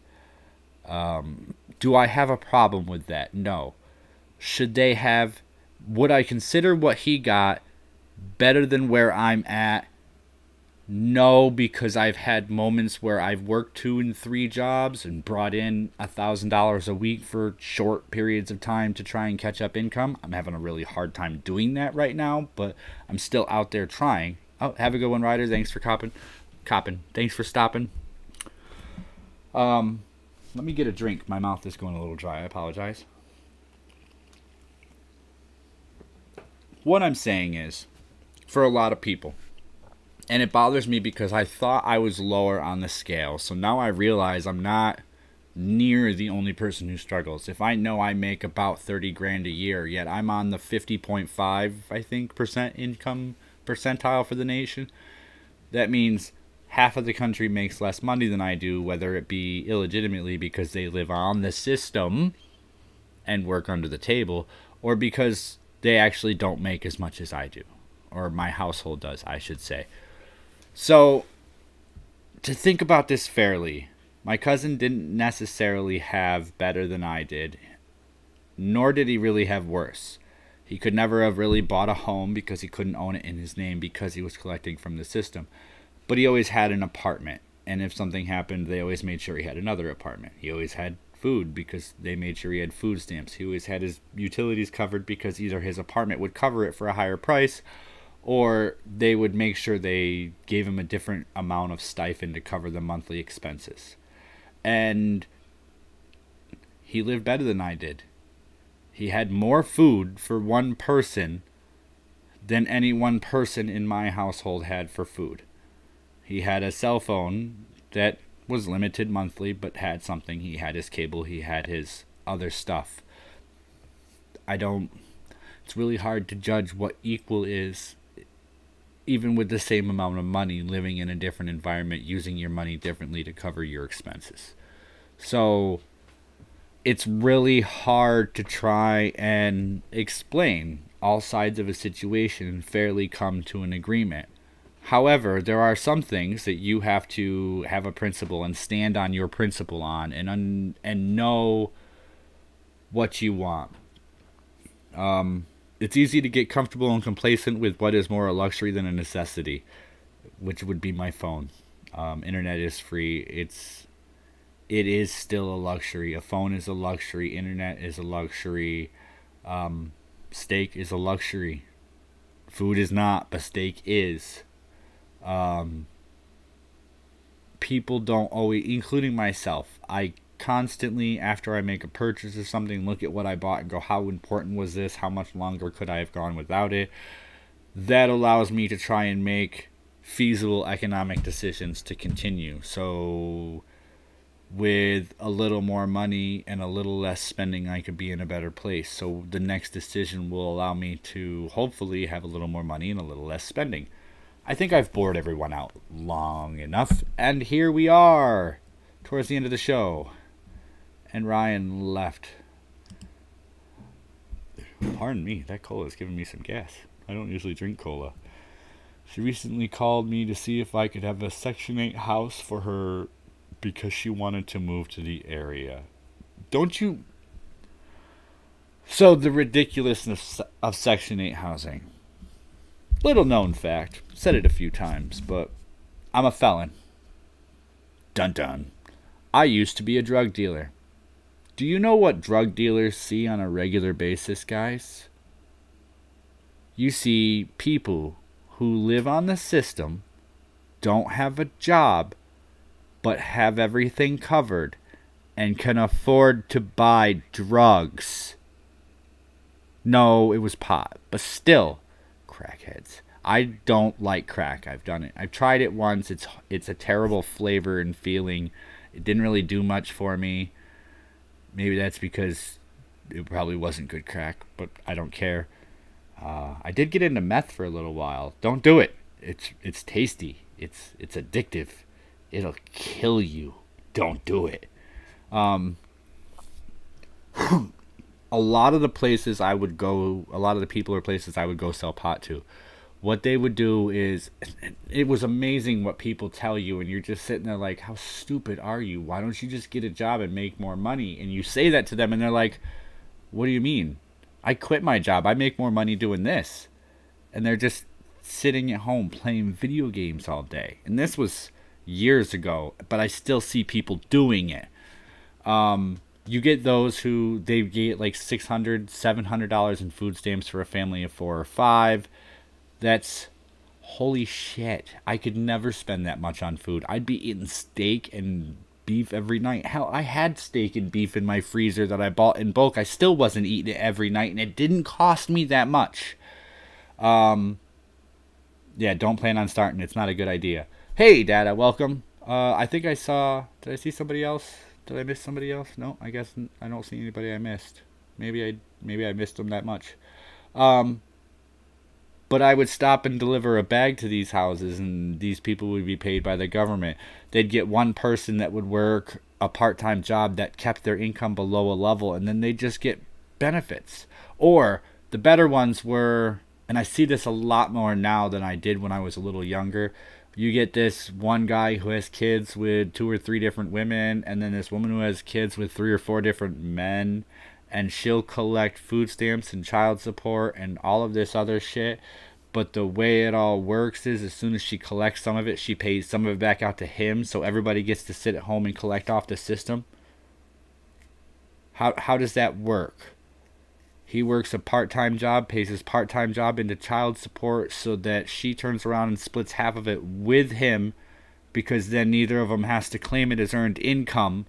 Do I have a problem with that? No. Should they have... Would I consider what he got better than where I'm at? No, because I've had moments where I've worked 2 and 3 jobs and brought in $1,000 a week for short periods of time to try and catch up income. I'm having a really hard time doing that right now, but I'm still out there trying. Oh, have a good one, Ryder. Thanks for copping. Thanks for stopping. Let me get a drink. My mouth is going a little dry. I apologize. What I'm saying is, for a lot of people, and it bothers me because I thought I was lower on the scale. So now I realize I'm not near the only person who struggles. If I know I make about $30,000 a year, yet I'm on the 50.5, I think, percent income percentile for the nation, that means half of the country makes less money than I do, whether it be illegitimately because they live on the system and work under the table, or because they actually don't make as much as I do, or my household does, I should say. So, to think about this fairly, my cousin didn't necessarily have better than I did, nor did he really have worse. He could never have really bought a home because he couldn't own it in his name because he was collecting from the system. But he always had an apartment, and if something happened, they always made sure he had another apartment. He always had food because they made sure he had food stamps. He always had his utilities covered because either his apartment would cover it for a higher price, or they would make sure they gave him a different amount of stipend to cover the monthly expenses. And he lived better than I did. He had more food for one person than any one person in my household had for food. He had a cell phone that was limited monthly, but had something. He had his cable, he had his other stuff. It's really hard to judge what equal is, even with the same amount of money, living in a different environment, using your money differently to cover your expenses. So it's really hard to try and explain all sides of a situation and fairly come to an agreement. However, there are some things that you have to have a principle and stand on your principle on, and know what you want. It's easy to get comfortable and complacent with what is more a luxury than a necessity, which would be my phone. Internet is free. It is still a luxury. A phone is a luxury. Internet is a luxury. Steak is a luxury. Food is not, but steak is. People don't always, including myself, I constantly after I make a purchase or something, look at what I bought and go, how important was this? How much longer could I have gone without it? That allows me to try and make feasible economic decisions to continue. So with a little more money and a little less spending, I could be in a better place. So the next decision will allow me to hopefully have a little more money and a little less spending. I think I've bored everyone out long enough, and here we are towards the end of the show, and Ryan left. Pardon me, that cola is giving me some gas. I don't usually drink cola. She recently called me to see if I could have a Section 8 house for her because she wanted to move to the area. Don't you... So, the ridiculousness of Section 8 housing. Little known fact. Said it a few times, but I'm a felon. Dun dun. I used to be a drug dealer. Do you know what drug dealers see on a regular basis, guys? You see people who live on the system, don't have a job, but have everything covered and can afford to buy drugs. No, it was pot, but still, crackheads. I don't like crack. I've done it. I've tried it once. It's a terrible flavor and feeling. It didn't really do much for me. Maybe that's because it probably wasn't good crack, but I don't care. I did get into meth for a little while. Don't do it. It's tasty. It's addictive. It'll kill you. Don't do it. A lot of the places I would go, a lot of the people or places I would go sell pot to, what they would do is, it was amazing what people tell you, and you're just sitting there like, how stupid are you? Why don't you just get a job and make more money? And you say that to them, and they're like, what do you mean? I quit my job. I make more money doing this. And they're just sitting at home playing video games all day. And this was years ago, but I still see people doing it. You get those who they get like $600, $700 in food stamps for a family of 4 or 5. That's holy shit. I could never spend that much on food. I'd be eating steak and beef every night. Hell, I had steak and beef in my freezer that I bought in bulk. I still wasn't eating it every night, and it didn't cost me that much. Yeah, don't plan on starting. It's not a good idea. Hey, Dada, welcome. I think I saw... Did I see somebody else? Did I miss somebody else? No, I guess I don't see anybody I missed. Maybe I missed them that much. But I would stop and deliver a bag to these houses, and these people would be paid by the government. They'd get one person that would work a part-time job that kept their income below a level, and then they'd just get benefits. Or the better ones were, and I see this a lot more now than I did when I was a little younger, you get this one guy who has kids with 2 or 3 different women, and then this woman who has kids with 3 or 4 different men, and she'll collect food stamps and child support and all of this other shit. But the way it all works is, as soon as she collects some of it, she pays some of it back out to him, so everybody gets to sit at home and collect off the system. How does that work? He works a part-time job, pays his part-time job into child support, so that she turns around and splits half of it with him, because then neither of them has to claim it as earned income.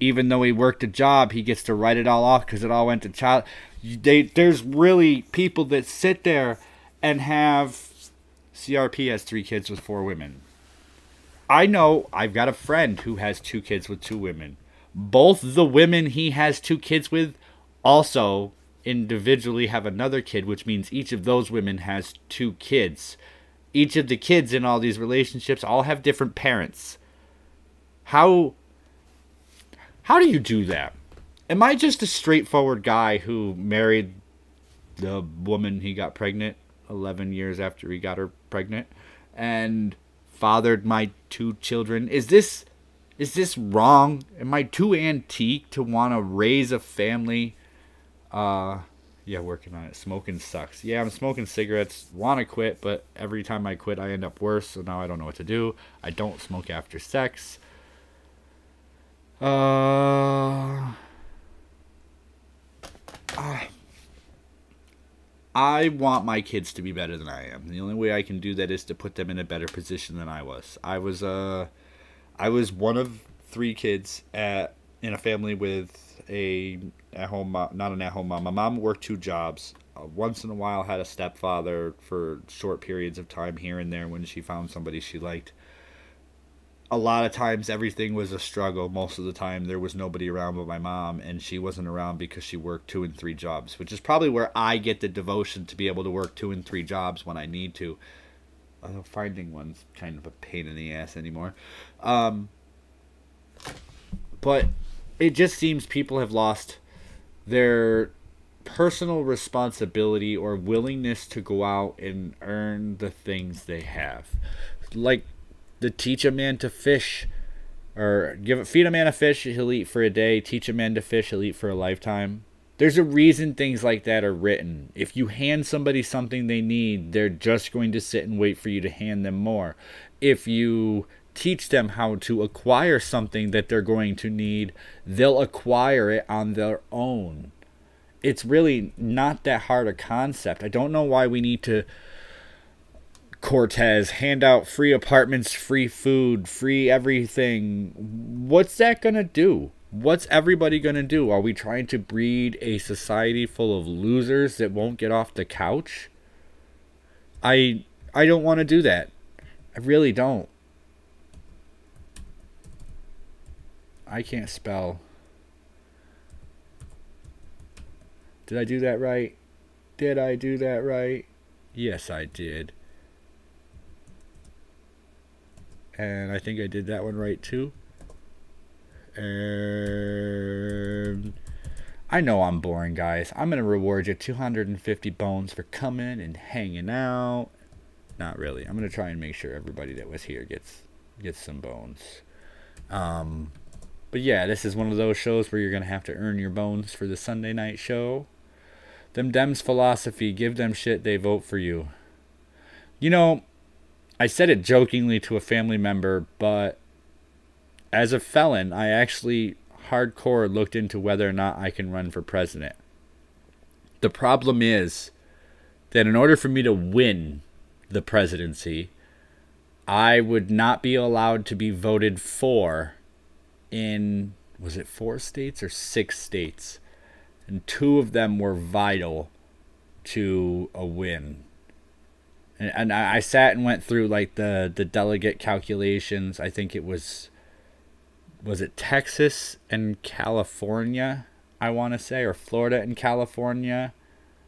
Even though he worked a job, he gets to write it all off because it all went to child. There's really people that sit there and have... CRP has 3 kids with 4 women. I know, I've got a friend who has 2 kids with 2 women. Both the women he has 2 kids with also individually have another kid, which means each of those women has 2 kids. Each of the kids in all these relationships all have different parents. How do you do that? Am I just a straightforward guy who married the woman he got pregnant 11 years after he got her pregnant and fathered my 2 children? Is this wrong? Am I too antique to want to raise a family? Yeah, working on it. Smoking sucks. Yeah, I'm smoking cigarettes. Want to quit, but every time I quit, I end up worse. So now I don't know what to do. I don't smoke after sex. I want my kids to be better than I am. The only way I can do that is to put them in a better position than I was. I was one of 3 kids in a family with a at-home mom, not an at-home mom. My mom worked 2 jobs. Once in a while had a stepfather for short periods of time here and there when she found somebody she liked. A lot of times everything was a struggle. Most of the time there was nobody around but my mom, and she wasn't around because she worked 2 and 3 jobs, which is probably where I get the devotion to be able to work 2 and 3 jobs when I need to. Although finding one's kind of a pain in the ass anymore. But it just seems people have lost their personal responsibility or willingness to go out and earn the things they have. Like the teach a man to fish, or feed a man a fish, he'll eat for a day. Teach a man to fish, he'll eat for a lifetime. There's a reason things like that are written. If you hand somebody something they need, they're just going to sit and wait for you to hand them more. If you teach them how to acquire something that they're going to need, they'll acquire it on their own. It's really not that hard a concept. I don't know why we need to, Cortez, hand out free apartments, free food, free everything. What's that going to do? What's everybody going to do? Are we trying to breed a society full of losers that won't get off the couch? I don't want to do that. I really don't. I can't spell. Did I do that right? Did I do that right? Yes, I did. And I think I did that one right too. And I know I'm boring, guys. I'm going to reward you 250 bones for coming and hanging out. Not really. I'm going to try and make sure everybody that was here gets some bones. But yeah, this is one of those shows where you're going to have to earn your bones for the Sunday night show. Them Dems philosophy, give them shit, they vote for you. You know, I said it jokingly to a family member, but as a felon, I actually hardcore looked into whether or not I can run for president. The problem is that in order for me to win the presidency, I would not be allowed to be voted for in, was it 4 states or 6 states? And 2 of them were vital to a win. And I sat and went through like the delegate calculations. I think it was it Texas and California, I want to say, or Florida and California.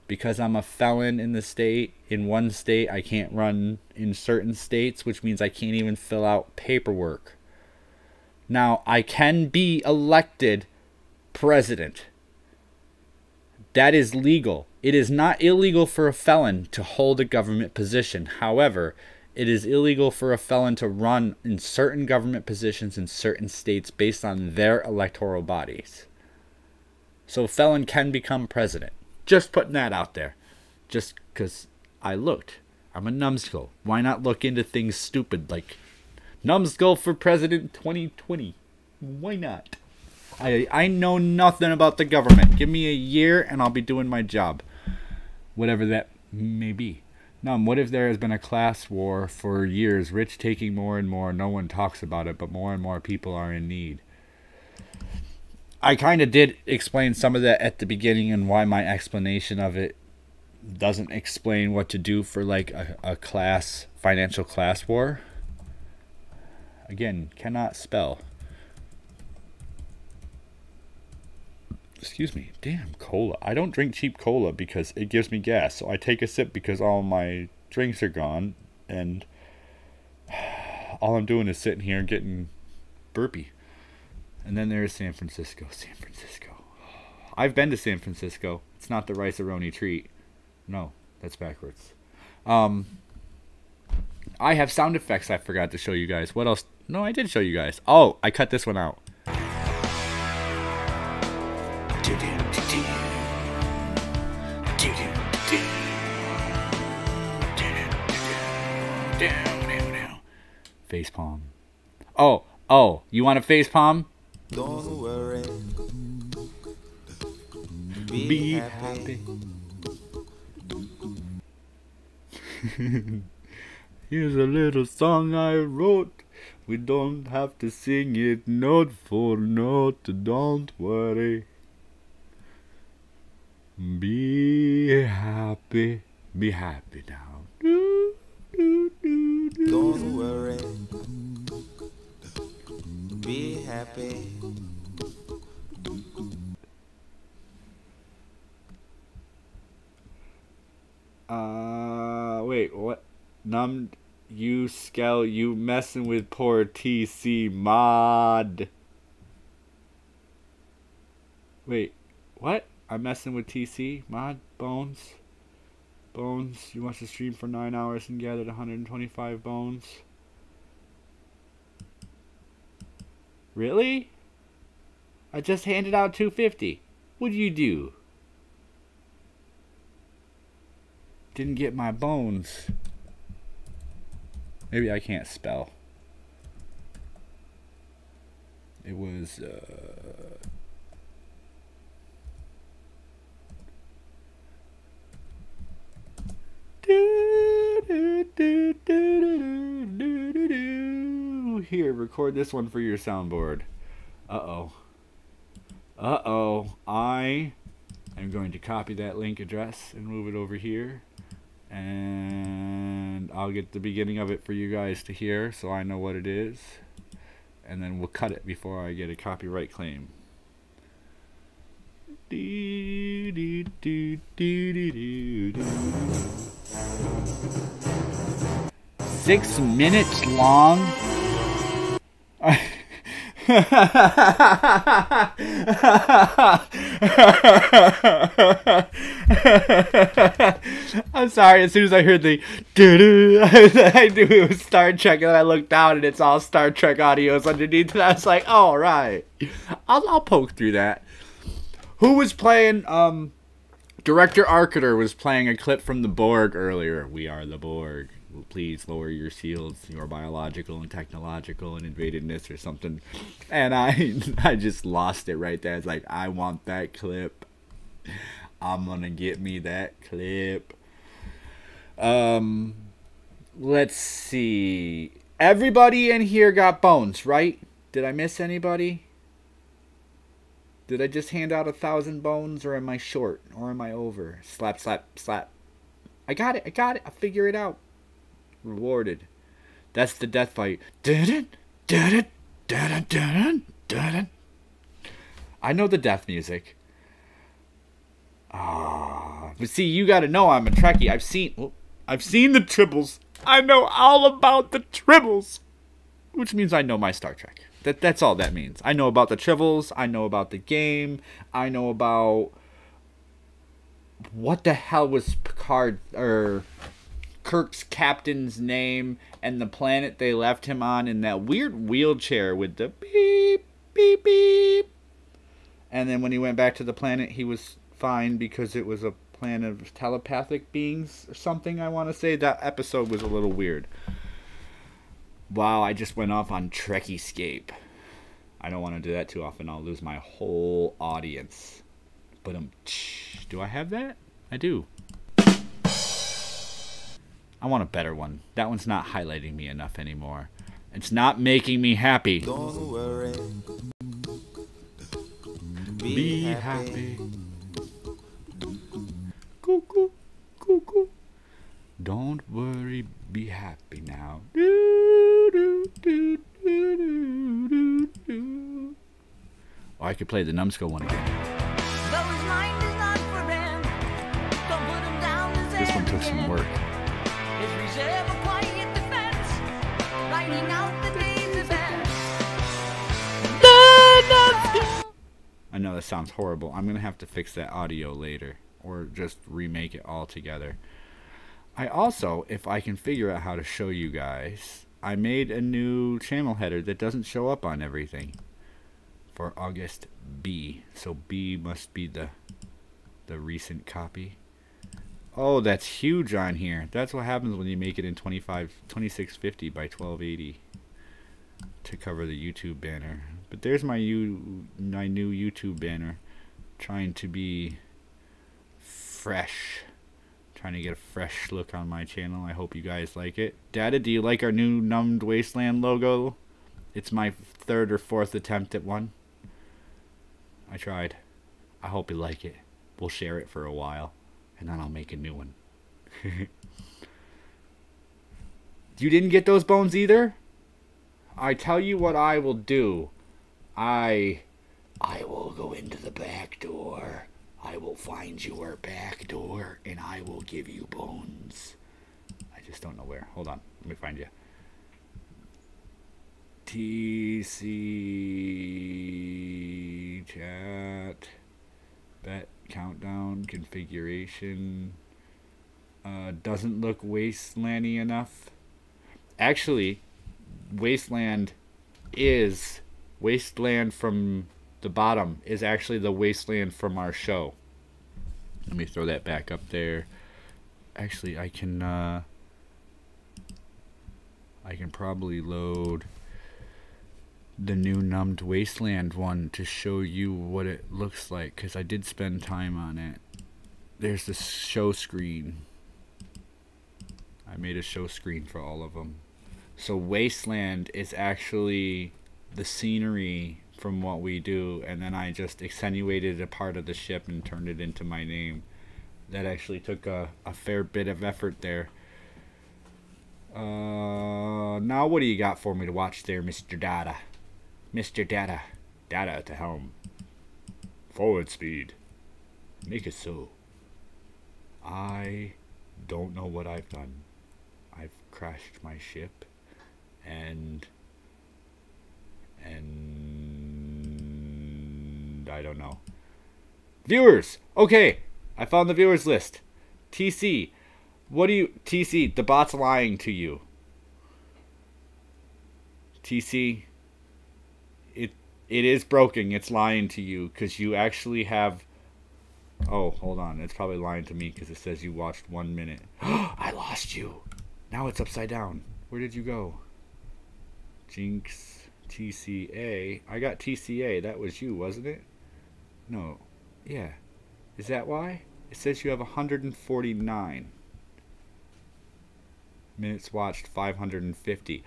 Because I'm a felon in the state, in one state, I can't run in certain states, which means I can't even fill out paperwork. Now, I can be elected president. That is legal. It is not illegal for a felon to hold a government position. However, it is illegal for a felon to run in certain government positions in certain states based on their electoral bodies. So a felon can become president. Just putting that out there. Just because I looked. I'm a numbskull. Why not look into things stupid like Numbskull for president 2020? Why not? I know nothing about the government. Give me a year and I'll be doing my job. Whatever that may be. What if there has been a class war for years, rich taking more and more, no one talks about it, but more and more people are in need? I kind of did explain some of that at the beginning and why my explanation of it doesn't explain what to do for like a financial class war. Again, cannot spell. Excuse me. Damn, cola. I don't drink cheap cola because it gives me gas. So I take a sip because all my drinks are gone. And all I'm doing is sitting here getting burpy. And then there's San Francisco. San Francisco. I've been to San Francisco. It's not the rice-a-roni treat. No, that's backwards. I have sound effects I forgot to show you guys. What else? No, I did show you guys. Oh, I cut this one out. Face palm. Oh, you want a face palm? Don't worry. Be happy. Here's a little song I wrote We don't have to sing it note for note, don't worry. Be happy now. Don't worry. Be happy. Wait, what? Numbed Skull, you messing with poor TC mod. Wait, what? I'm messing with TC mod? Bones? Bones, you watched the stream for 9 hours and gathered 125 bones? Really? I just handed out 250. What'd you do? Didn't get my bones. Maybe I can't spell. It was Here, record this one for your soundboard. Uh-oh. Uh-oh. I am going to copy that link address and move it over here. And I'll get the beginning of it for you guys to hear so I know what it is. And then we'll cut it before I get a copyright claim. 6 minutes long? I'm sorry, as soon as I heard the doo-doo, I knew it was Star Trek, and then I looked down and it's all Star Trek audios underneath, and I was like, oh, all right. I'll poke through that. Who was playing, Director Arcater was playing a clip from the Borg earlier. We are the Borg. Please lower your shields. You are biological and technological and invadedness or something. And I just lost it right there. It's like, I want that clip. I'm gonna get me that clip. Let's see. Everybody in here got bones, right? Did I miss anybody? Did I just hand out 1,000 bones, or am I short, or am I over? Slap, slap, slap. I got it. I'll figure it out. Rewarded. That's the death fight. I know the death music. But see, you gotta know I'm a Trekkie. I've seen the tribbles. I know all about the tribbles. Which means I know my Star Trek. That's all that means. I know about the tribbles. I know about the game. I know about... What the hell was Picard... Kirk's captain's name and the planet they left him on in that weird wheelchair with the beep, beep, beep. And then when he went back to the planet, he was fine because it was a planet of telepathic beings or something, I want to say. That episode was a little weird. Wow, I just went off on Trekkiescape. I don't want to do that too often. I'll lose my whole audience. But do I have that? I do. I want a better one. That one's not highlighting me enough anymore. It's not making me happy. Don't worry. Be happy. Cuckoo, cuckoo. Don't worry, be happy now. Oh, I could play the Numbskull one again. This one took some work. I know that sounds horrible. I'm going to have to fix that audio later, or just remake it all together. I also, if I can figure out how to show you guys, I made a new channel header that doesn't show up on everything for August B. So B must be the recent copy. Oh, that's huge on here. That's what happens when you make it in 2650 by 1280 to cover the YouTube banner. But there's my new YouTube banner, trying to be fresh, trying to get a fresh look on my channel. I hope you guys like it. Dada, do you like our new Numbed Wasteland logo? It's my third or fourth attempt at one. I tried. I hope you like it. We'll share it for a while, and then I'll make a new one. You didn't get those bones either? I tell you what I will do. I will go into the back door. I will find your back door, and I will give you bones. I just don't know where. Hold on. Let me find you. TC chat. Bet countdown configuration. Doesn't look wastelandy enough. Actually, wasteland from the bottom is actually the wasteland from our show. Let me throw that back up there. Actually, I can probably load the new Numbed Wasteland one to show you what it looks like, because I did spend time on it. There's the show screen. I made a show screen for all of them. So Wasteland is actually the scenery from what we do, and then I just accentuated a part of the ship and turned it into my name. That actually took a fair bit of effort there. Now what do you got for me to watch there, Mr. Data? Mr. Data. Data at the helm. Forward speed. Make it so. I don't know what I've done. I've crashed my ship, and I don't know. Viewers! Okay, I found the viewers list. TC, TC, the bot's lying to you. TC, it is broken. It's lying to you because you actually have... Oh, hold on. It's probably lying to me because it says you watched 1 minute. I lost you. Now it's upside down. Where did you go? Jinx, TCA. I got TCA. That was you, wasn't it? No. Yeah. Is that why? It says you have 149. Minutes watched 550.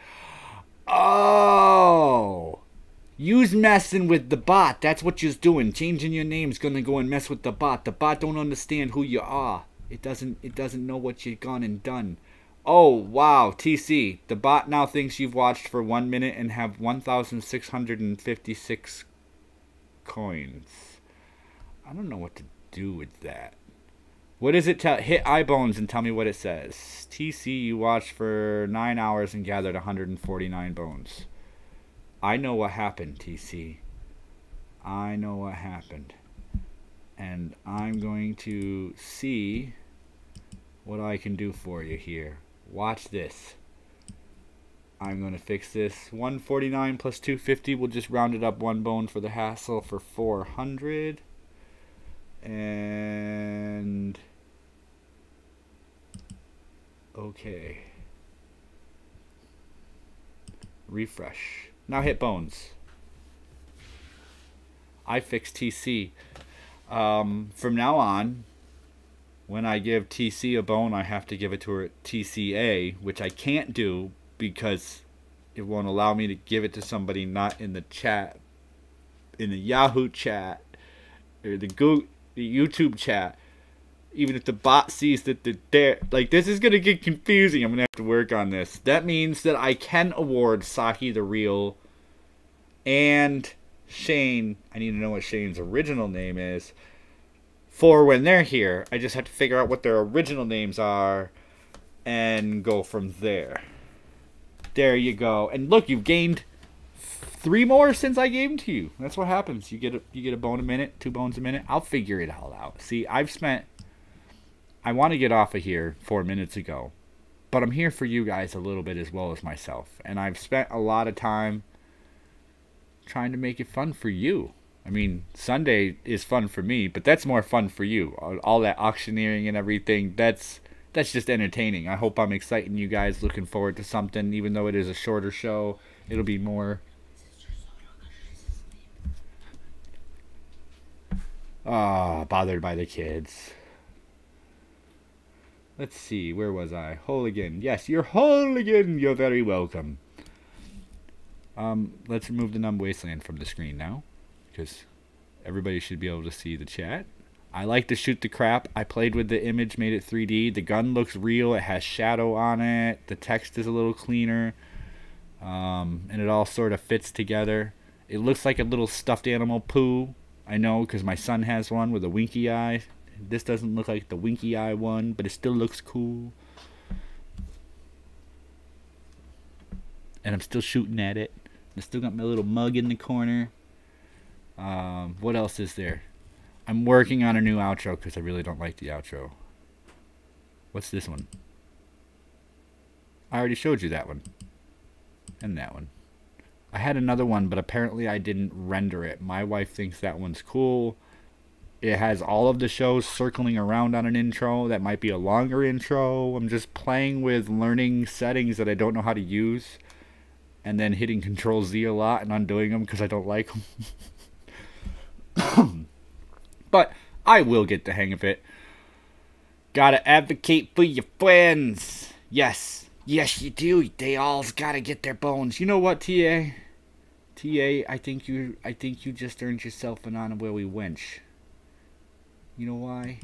Oh! You's messing with the bot. That's what you's doing. Changing your name's gonna go and mess with the bot. The bot don't understand who you are. It doesn't know what you've gone and done. Oh, wow. TC. The bot now thinks you've watched for 1 minute and have 1,656 coins. I don't know what to do with that. What does it tell? Hit iBones and tell me what it says. TC, you watched for 9 hours and gathered 149 bones. I know what happened, TC. I know what happened. And I'm going to see what I can do for you here. Watch this. I'm going to fix this. 149 plus 250. We'll just round it up 1 bone for the hassle for 400. And... okay. Refresh. Now hit bones. I fixed TC. From now on, when I give TC a bone, I have to give it to her at TCA, which I can't do because it won't allow me to give it to somebody not in the chat, in the Yahoo chat, or the YouTube chat. Even if the bot sees that they're there. Like, this is going to get confusing. I'm going to have to work on this. That means that I can award Saki the Real and Shane. I need to know what Shane's original name is. For when they're here. I just have to figure out what their original names are and go from there. There you go. And look, you've gained 3 more since I gave them to you. That's what happens. You get a bone a minute, 2 bones a minute. I'll figure it all out. See, I want to get off of here 4 minutes ago, but I'm here for you guys a little bit as well as myself. And I've spent a lot of time trying to make it fun for you. I mean, Sunday is fun for me, but that's more fun for you. All that auctioneering and everything, that's just entertaining. I hope I'm exciting you guys, looking forward to something. Even though it is a shorter show, it'll be more... bothered by the kids. Let's see, where was I? Hooligan. Yes, you're Hooligan. You're very welcome. Let's remove the Numb Wasteland from the screen now, because everybody should be able to see the chat. I like to shoot the crap. I played with the image, made it 3D. The gun looks real. It has shadow on it. The text is a little cleaner. And it all sort of fits together. It looks like a little stuffed animal poo. I know, because my son has one with a winky eye. This doesn't look like the winky eye one, but it still looks cool. And I'm still shooting at it. I still got my little mug in the corner. What else is there? I'm working on a new outro because I really don't like the outro. What's this one? I already showed you that one. And that one. I had another one, but apparently I didn't render it. My wife thinks that one's cool. It has all of the shows circling around on an intro. That might be a longer intro. I'm just playing with learning settings that I don't know how to use. And then hitting Control Z a lot and undoing them because I don't like them. But I will get the hang of it. Gotta advocate for your friends. Yes. Yes, you do. They all's gotta get their bones. You know what, TA? TA, I think you just earned yourself an honorary wench. You know why?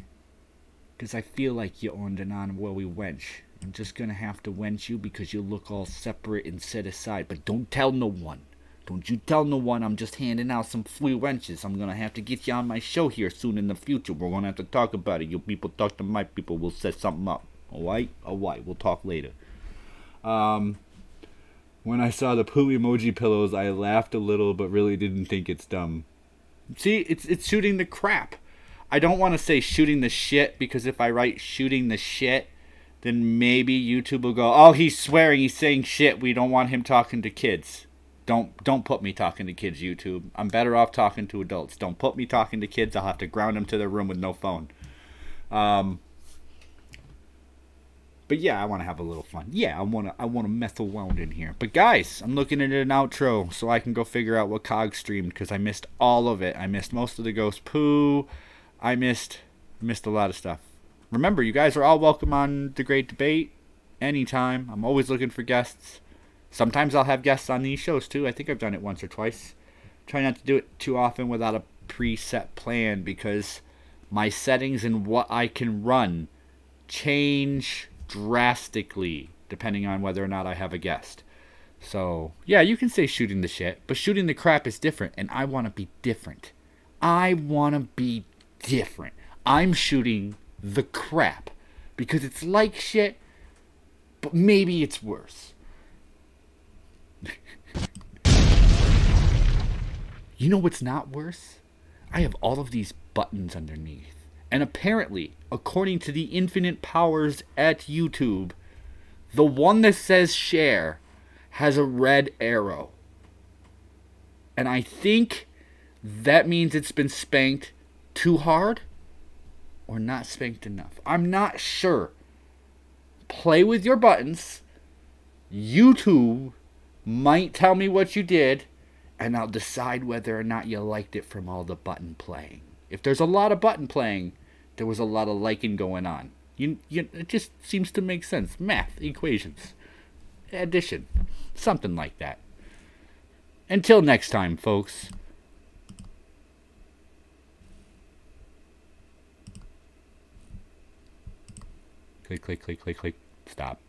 Because I feel like you earned an honorary wench. I'm just gonna have to wench you because you look all separate and set aside. But don't tell no one. Don't you tell no one. I'm just handing out some free wenches. I'm gonna have to get you on my show here soon in the future. We're gonna have to talk about it. You people talk to my people. We'll set something up. Alright? Alright. We'll talk later. When I saw the poo emoji pillows, I laughed a little, but really didn't think it's dumb. See, it's shooting the crap. I don't want to say shooting the shit, because if I write shooting the shit, then maybe YouTube will go, oh, he's swearing, he's saying shit, we don't want him talking to kids. Don't put me talking to kids, YouTube. I'm better off talking to adults. Don't put me talking to kids. I'll have to ground them to their room with no phone. But yeah, I want to have a little fun. Yeah, I want to mess around in here. But guys, I'm looking at an outro so I can go figure out what COG streamed, because I missed all of it. I missed most of the ghost poo. I missed a lot of stuff. Remember, you guys are all welcome on The Great Debate anytime. I'm always looking for guests. Sometimes I'll have guests on these shows too. I think I've done it once or twice. Try not to do it too often without a preset plan, because my settings and what I can run change drastically depending on whether or not I have a guest. So, yeah, you can say shooting the shit, but shooting the crap is different, and I want to be different. I want to be different. I'm shooting the crap because it's like shit, but maybe it's worse. You know what's not worse? I have all of these buttons underneath. And apparently, according to the infinite powers at YouTube, the one that says share has a red arrow. And I think that means it's been spanked too hard or not spanked enough. I'm not sure. Play with your buttons. YouTube might tell me what you did, and I'll decide whether or not you liked it from all the button playing. If there's a lot of button playing, there was a lot of liking going on. It just seems to make sense. Math, equations, addition, something like that. Until next time, folks. Click, click, click, click, click. Stop.